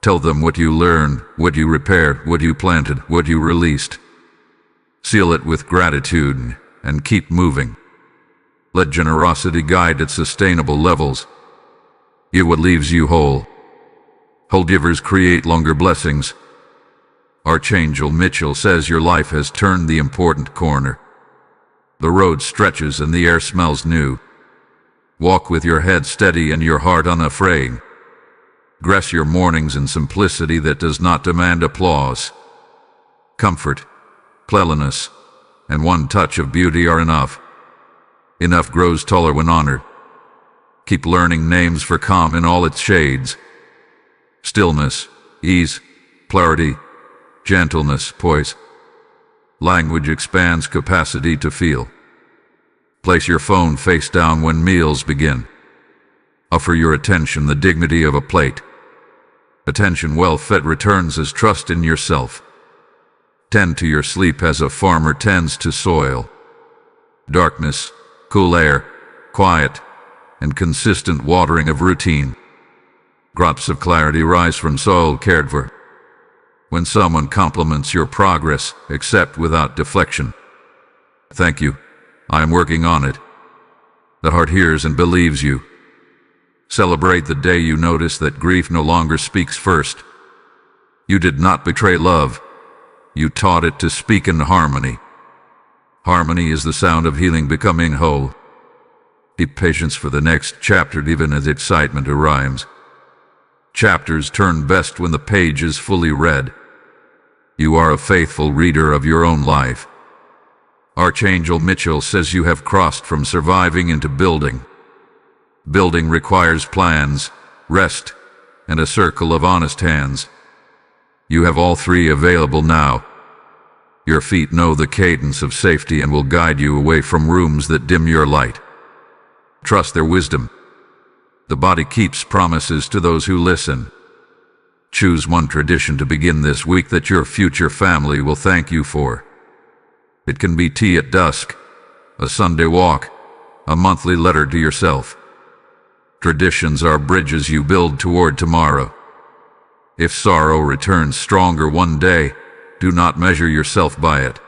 Tell them what you learned, what you repaired, what you planted, what you released. Seal it with gratitude and keep moving. Let generosity guide at sustainable levels. Give what leaves you whole. Whole givers create longer blessings. Archangel Michael says your life has turned the important corner. The road stretches and the air smells new. Walk with your head steady and your heart unafraid. Dress your mornings in simplicity that does not demand applause. Comfort, cleanliness, and one touch of beauty are enough. Enough grows taller when honored. Keep learning names for calm in all its shades. Stillness, ease, clarity, gentleness, poise. Language expands capacity to feel. Place your phone face down when meals begin. Offer your attention the dignity of a plate. Attention well fed returns as trust in yourself. Tend to your sleep as a farmer tends to soil. Darkness, cool air, quiet, and consistent watering of routine. Drops of clarity rise from soil cared for. When someone compliments your progress, accept without deflection. Thank you. I am working on it. The heart hears and believes you. Celebrate the day you notice that grief no longer speaks first. You did not betray love. You taught it to speak in harmony. Harmony is the sound of healing becoming whole. Keep patience for the next chapter even as excitement arrives. Chapters turn best when the page is fully read. You are a faithful reader of your own life. Archangel Mitchell says you have crossed from surviving into building. Building requires plans, rest, and a circle of honest hands. You have all three available now. Your feet know the cadence of safety and will guide you away from rooms that dim your light. Trust their wisdom. The body keeps promises to those who listen. Choose one tradition to begin this week that your future family will thank you for. It can be tea at dusk, a Sunday walk, a monthly letter to yourself. Traditions are bridges you build toward tomorrow. If sorrow returns stronger one day, do not measure yourself by it.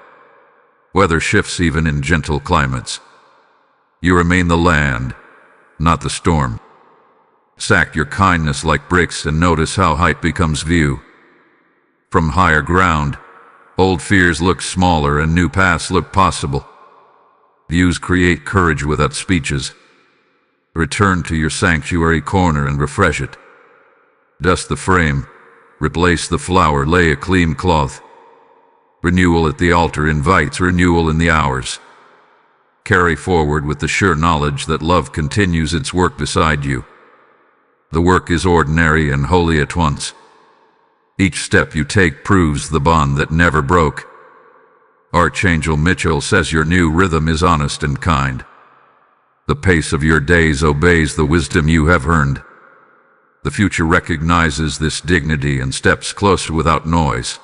Weather shifts even in gentle climates. You remain the land, not the storm. Sack your kindness like bricks and notice how height becomes view. From higher ground, old fears look smaller and new paths look possible. Views create courage without speeches. Return to your sanctuary corner and refresh it. Dust the frame, replace the flower, lay a clean cloth. Renewal at the altar invites renewal in the hours. Carry forward with the sure knowledge that love continues its work beside you. The work is ordinary and holy at once. Each step you take proves the bond that never broke. Archangel Mitchell says your new rhythm is honest and kind. The pace of your days obeys the wisdom you have earned. The future recognizes this dignity and steps closer without noise.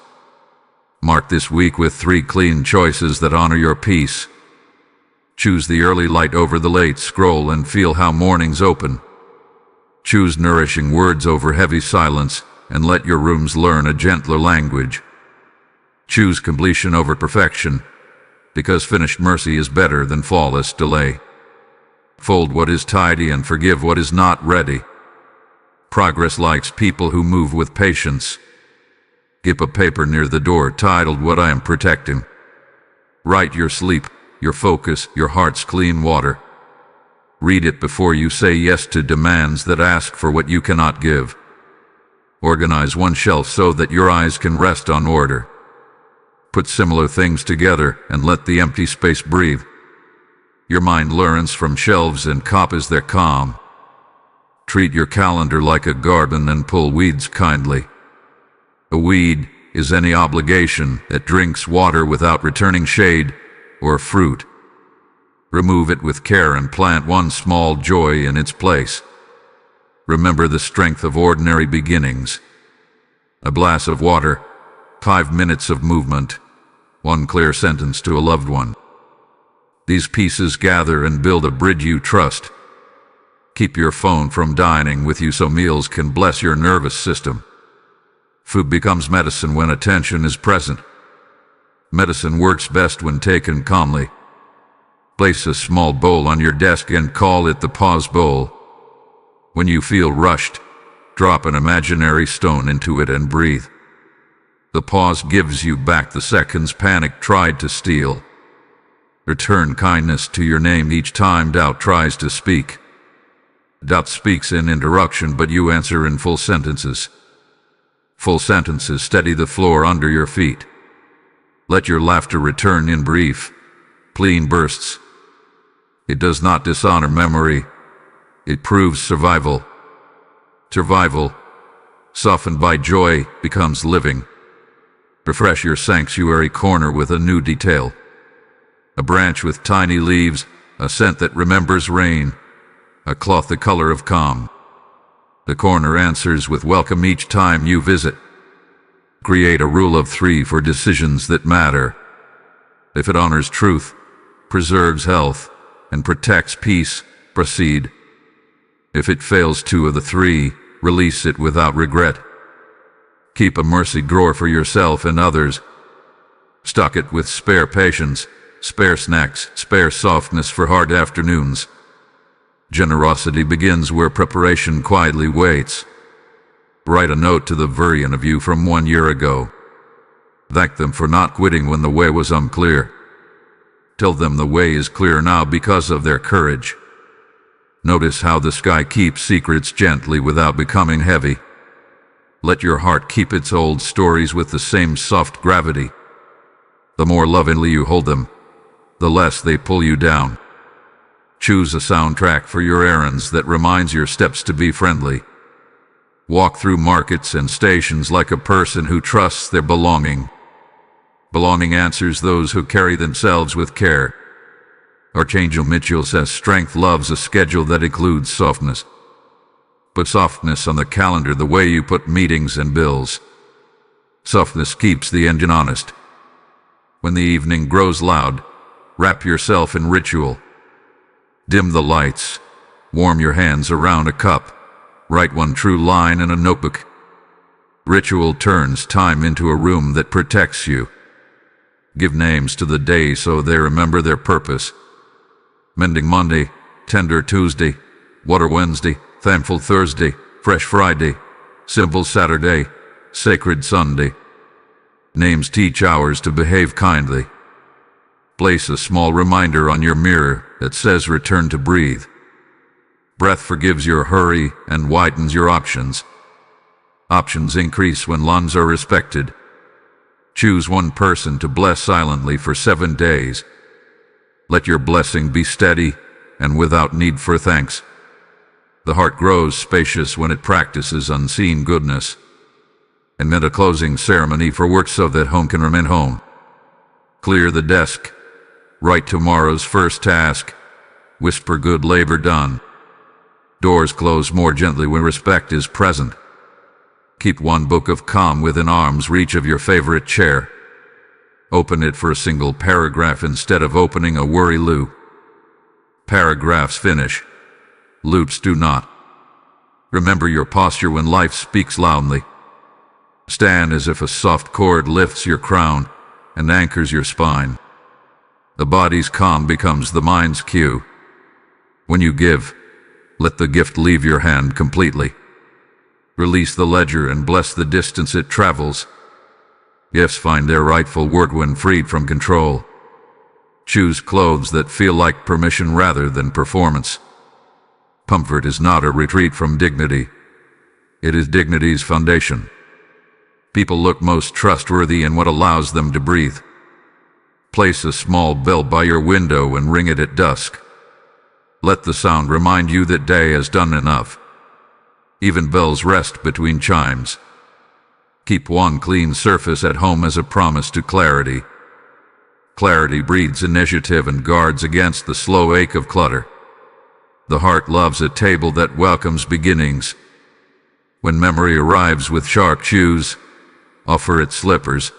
Mark this week with 3 clean choices that honor your peace. Choose the early light over the late scroll and feel how mornings open. Choose nourishing words over heavy silence and let your rooms learn a gentler language. Choose completion over perfection, because finished mercy is better than flawless delay. Fold what is tidy and forgive what is not ready. Progress likes people who move with patience. Keep a paper near the door titled "What I Am Protecting." Write your sleep, your focus, your heart's clean water. Read it before you say yes to demands that ask for what you cannot give. Organize one shelf so that your eyes can rest on order. Put similar things together and let the empty space breathe. Your mind learns from shelves and copies their calm. Treat your calendar like a garden and pull weeds kindly. A weed is any obligation that drinks water without returning shade or fruit. Remove it with care and plant one small joy in its place. Remember the strength of ordinary beginnings. A glass of water, 5 minutes of movement, one clear sentence to a loved one. These pieces gather and build a bridge you trust. Keep your phone from dining with you so meals can bless your nervous system. Food becomes medicine when attention is present. Medicine works best when taken calmly. Place a small bowl on your desk and call it the pause bowl. When you feel rushed, drop an imaginary stone into it and breathe. The pause gives you back the seconds panic tried to steal. Return kindness to your name each time doubt tries to speak. Doubt speaks in interruption, but you answer in full sentences. Full sentences steady the floor under your feet. Let your laughter return in brief, clean bursts. It does not dishonor memory. It proves survival. Survival, softened by joy, becomes living. Refresh your sanctuary corner with a new detail. A branch with tiny leaves, a scent that remembers rain, a cloth the color of calm. The corner answers with welcome each time you visit. Create a rule of 3 for decisions that matter. If it honors truth, preserves health, and protects peace, proceed. If it fails 2 of the 3, release it without regret. Keep a mercy drawer for yourself and others. Stock it with spare patience, spare snacks, spare softness for hard afternoons. Generosity begins where preparation quietly waits. Write a note to the version of you from 1 year ago. Thank them for not quitting when the way was unclear. Tell them the way is clear now because of their courage. Notice how the sky keeps secrets gently without becoming heavy. Let your heart keep its old stories with the same soft gravity. The more lovingly you hold them, the less they pull you down. Choose a soundtrack for your errands that reminds your steps to be friendly. Walk through markets and stations like a person who trusts their belonging. Belonging answers those who carry themselves with care. Archangel Mitchell says strength loves a schedule that includes softness. Put softness on the calendar the way you put meetings and bills. Softness keeps the engine honest. When the evening grows loud, wrap yourself in ritual. Dim the lights. Warm your hands around a cup. Write one true line in a notebook. Ritual turns time into a room that protects you. Give names to the day so they remember their purpose. Mending Monday, Tender Tuesday, Water Wednesday, Thankful Thursday, Fresh Friday, Simple Saturday, Sacred Sunday. Names teach ours to behave kindly. Place a small reminder on your mirror that says return to breathe. Breath forgives your hurry and widens your options. Options increase when lungs are respected. Choose one person to bless silently for 7 days. Let your blessing be steady and without need for thanks. The heart grows spacious when it practices unseen goodness. Invent a closing ceremony for work so that home can remain home. Clear the desk. Write tomorrow's first task. Whisper good labor done. Doors close more gently when respect is present. Keep one book of calm within arm's reach of your favorite chair. Open it for a single paragraph instead of opening a worry loop. Paragraphs finish. Loops do not. Remember your posture when life speaks loudly. Stand as if a soft cord lifts your crown and anchors your spine. The body's calm becomes the mind's cue. When you give, let the gift leave your hand completely. Release the ledger and bless the distance it travels. Gifts find their rightful word when freed from control. Choose clothes that feel like permission rather than performance. Comfort is not a retreat from dignity. It is dignity's foundation. People look most trustworthy in what allows them to breathe. Place a small bell by your window and ring it at dusk. Let the sound remind you that day has done enough. Even bells rest between chimes. Keep one clean surface at home as a promise to clarity. Clarity breeds initiative and guards against the slow ache of clutter. The heart loves a table that welcomes beginnings. When memory arrives with sharp shoes, offer it slippers.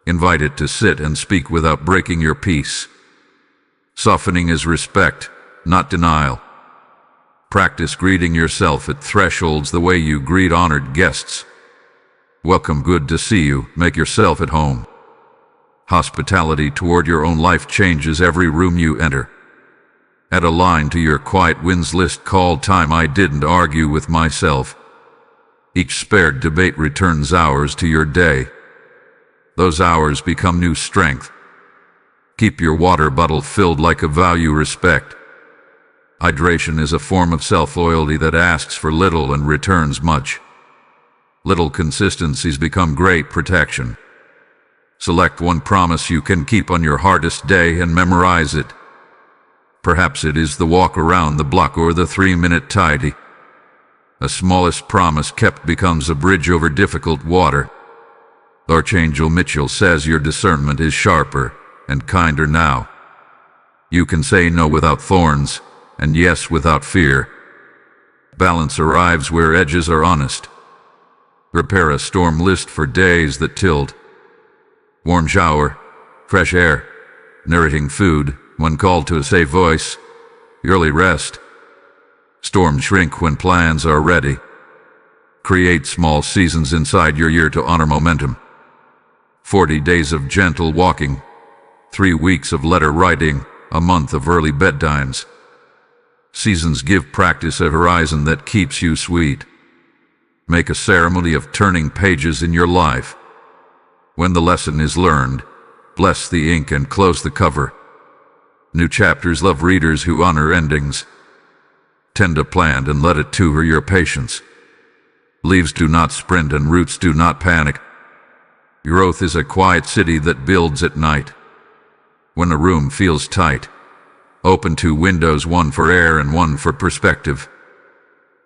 Invite it to sit and speak without breaking your peace. Softening is respect, not denial. Practice greeting yourself at thresholds the way you greet honored guests. Welcome, good to see you, make yourself at home. Hospitality toward your own life changes every room you enter. Add a line to your quiet wins list called Time I Didn't Argue with Myself. Each spared debate returns hours to your day. Those hours become new strength. Keep your water bottle filled like a value respect. Hydration is a form of self-loyalty that asks for little and returns much. Little consistencies become great protection. Select one promise you can keep on your hardest day and memorize it. Perhaps it is the walk around the block or the 3-minute tidy. A smallest promise kept becomes a bridge over difficult water. Archangel Mitchell says your discernment is sharper and kinder now. You can say no without thorns, and yes without fear. Balance arrives where edges are honest. Repair a storm list for days that tilt. Warm shower, fresh air, nourishing food when called to a safe voice, early rest. Storms shrink when plans are ready. Create small seasons inside your year to honor momentum. 40 days of gentle walking, 3 weeks of letter writing, a month of early bedtimes. Seasons give practice a horizon that keeps you sweet. Make a ceremony of turning pages in your life. When the lesson is learned, bless the ink and close the cover. New chapters love readers who honor endings. Tend a plant and let it tutor your patience. Leaves do not sprint and roots do not panic. Growth is a quiet city that builds at night. When a room feels tight, open 2 windows, one for air and one for perspective.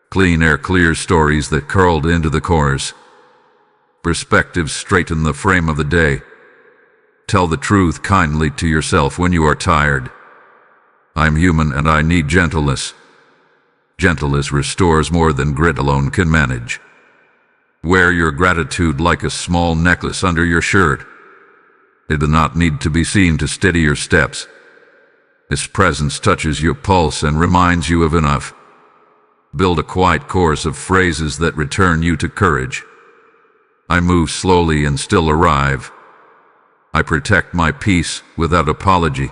Clean air clears stories that curled into the cores. Perspectives straighten the frame of the day. Tell the truth kindly to yourself when you are tired. I'm human and I need gentleness. Gentleness restores more than grit alone can manage. Wear your gratitude like a small necklace under your shirt. It does not need to be seen to steady your steps. Its presence touches your pulse and reminds you of enough. Build a quiet chorus of phrases that return you to courage. I move slowly and still arrive. I protect my peace without apology.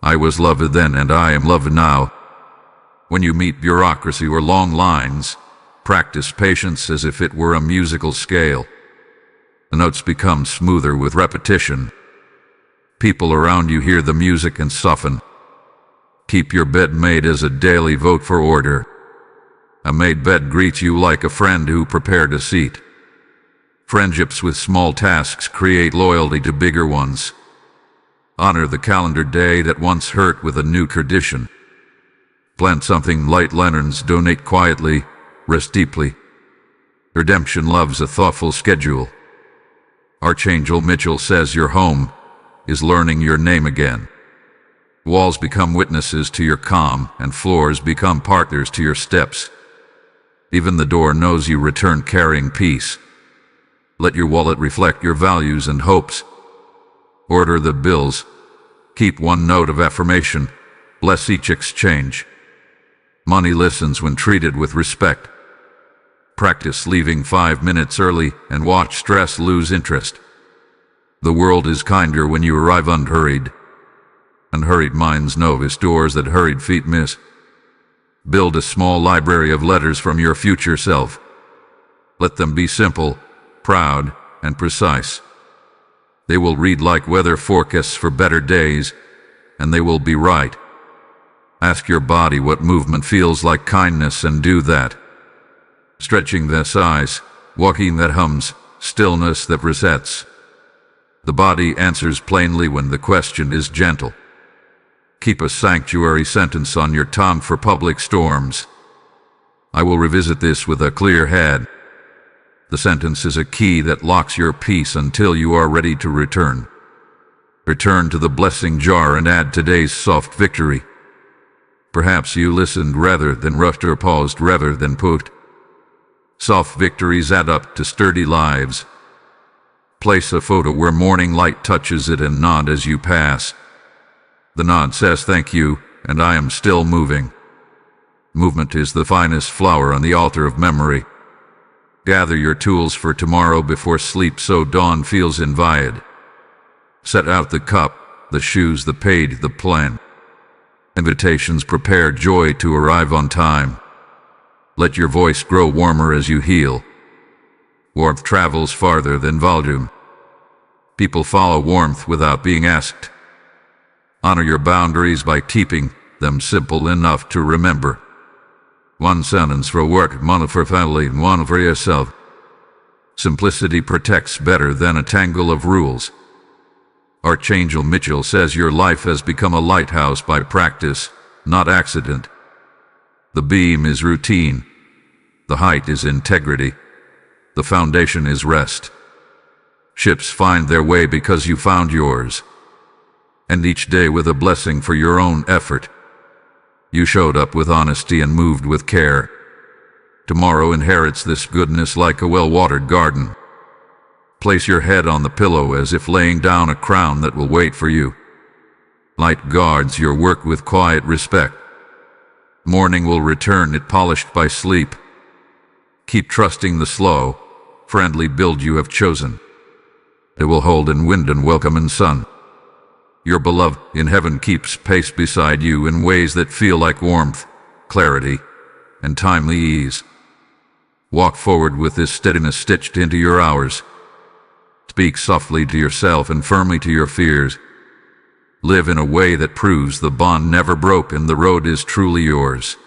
I was loved then and I am loved now. When you meet bureaucracy or long lines, practice patience as if it were a musical scale. The notes become smoother with repetition. People around you hear the music and soften. Keep your bed made as a daily vote for order. A made bed greets you like a friend who prepared a seat. Friendships with small tasks create loyalty to bigger ones. Honor the calendar day that once hurt with a new tradition. Plant something light lanterns, donate quietly, rest deeply. Redemption loves a thoughtful schedule. Archangel Mitchell says your home is learning your name again. Walls become witnesses to your calm, and floors become partners to your steps. Even the door knows you return carrying peace. Let your wallet reflect your values and hopes. Order the bills. Keep one note of affirmation. Bless each exchange. Money listens when treated with respect. Practice leaving 5 minutes early and watch stress lose interest. The world is kinder when you arrive unhurried. Unhurried minds notice doors that hurried feet miss. Build a small library of letters from your future self. Let them be simple, proud, and precise. They will read like weather forecasts for better days, and they will be right. Ask your body what movement feels like kindness and do that. Stretching that sighs, walking that hums, stillness that resets. The body answers plainly when the question is gentle. Keep a sanctuary sentence on your tongue for public storms. I will revisit this with a clear head. The sentence is a key that locks your peace until you are ready to return. Return to the blessing jar and add today's soft victory. Perhaps you listened rather than rushed or paused rather than poked. Soft victories add up to sturdy lives. Place a photo where morning light touches it and nod as you pass. The nod says thank you, and I am still moving. Movement is the finest flower on the altar of memory. Gather your tools for tomorrow before sleep so dawn feels invited. Set out the cup, the shoes, the paid, the plan. Invitations prepare joy to arrive on time. Let your voice grow warmer as you heal. Warmth travels farther than volume. People follow warmth without being asked. Honor your boundaries by keeping them simple enough to remember. One sentence for work, one for family, and one for yourself. Simplicity protects better than a tangle of rules. Archangel Mitchell says your life has become a lighthouse by practice, not accident. The beam is routine. The height is integrity. The foundation is rest. Ships find their way because you found yours. And each day with a blessing for your own effort. You showed up with honesty and moved with care. Tomorrow inherits this goodness like a well-watered garden. Place your head on the pillow as if laying down a crown that will wait for you. Light guards your work with quiet respect. Morning will return it polished by sleep. Keep trusting the slow, friendly build you have chosen. It will hold in wind and welcome in sun. Your beloved in heaven keeps pace beside you in ways that feel like warmth, clarity, and timely ease. Walk forward with this steadiness stitched into your hours. Speak softly to yourself and firmly to your fears. Live in a way that proves the bond never broke and the road is truly yours.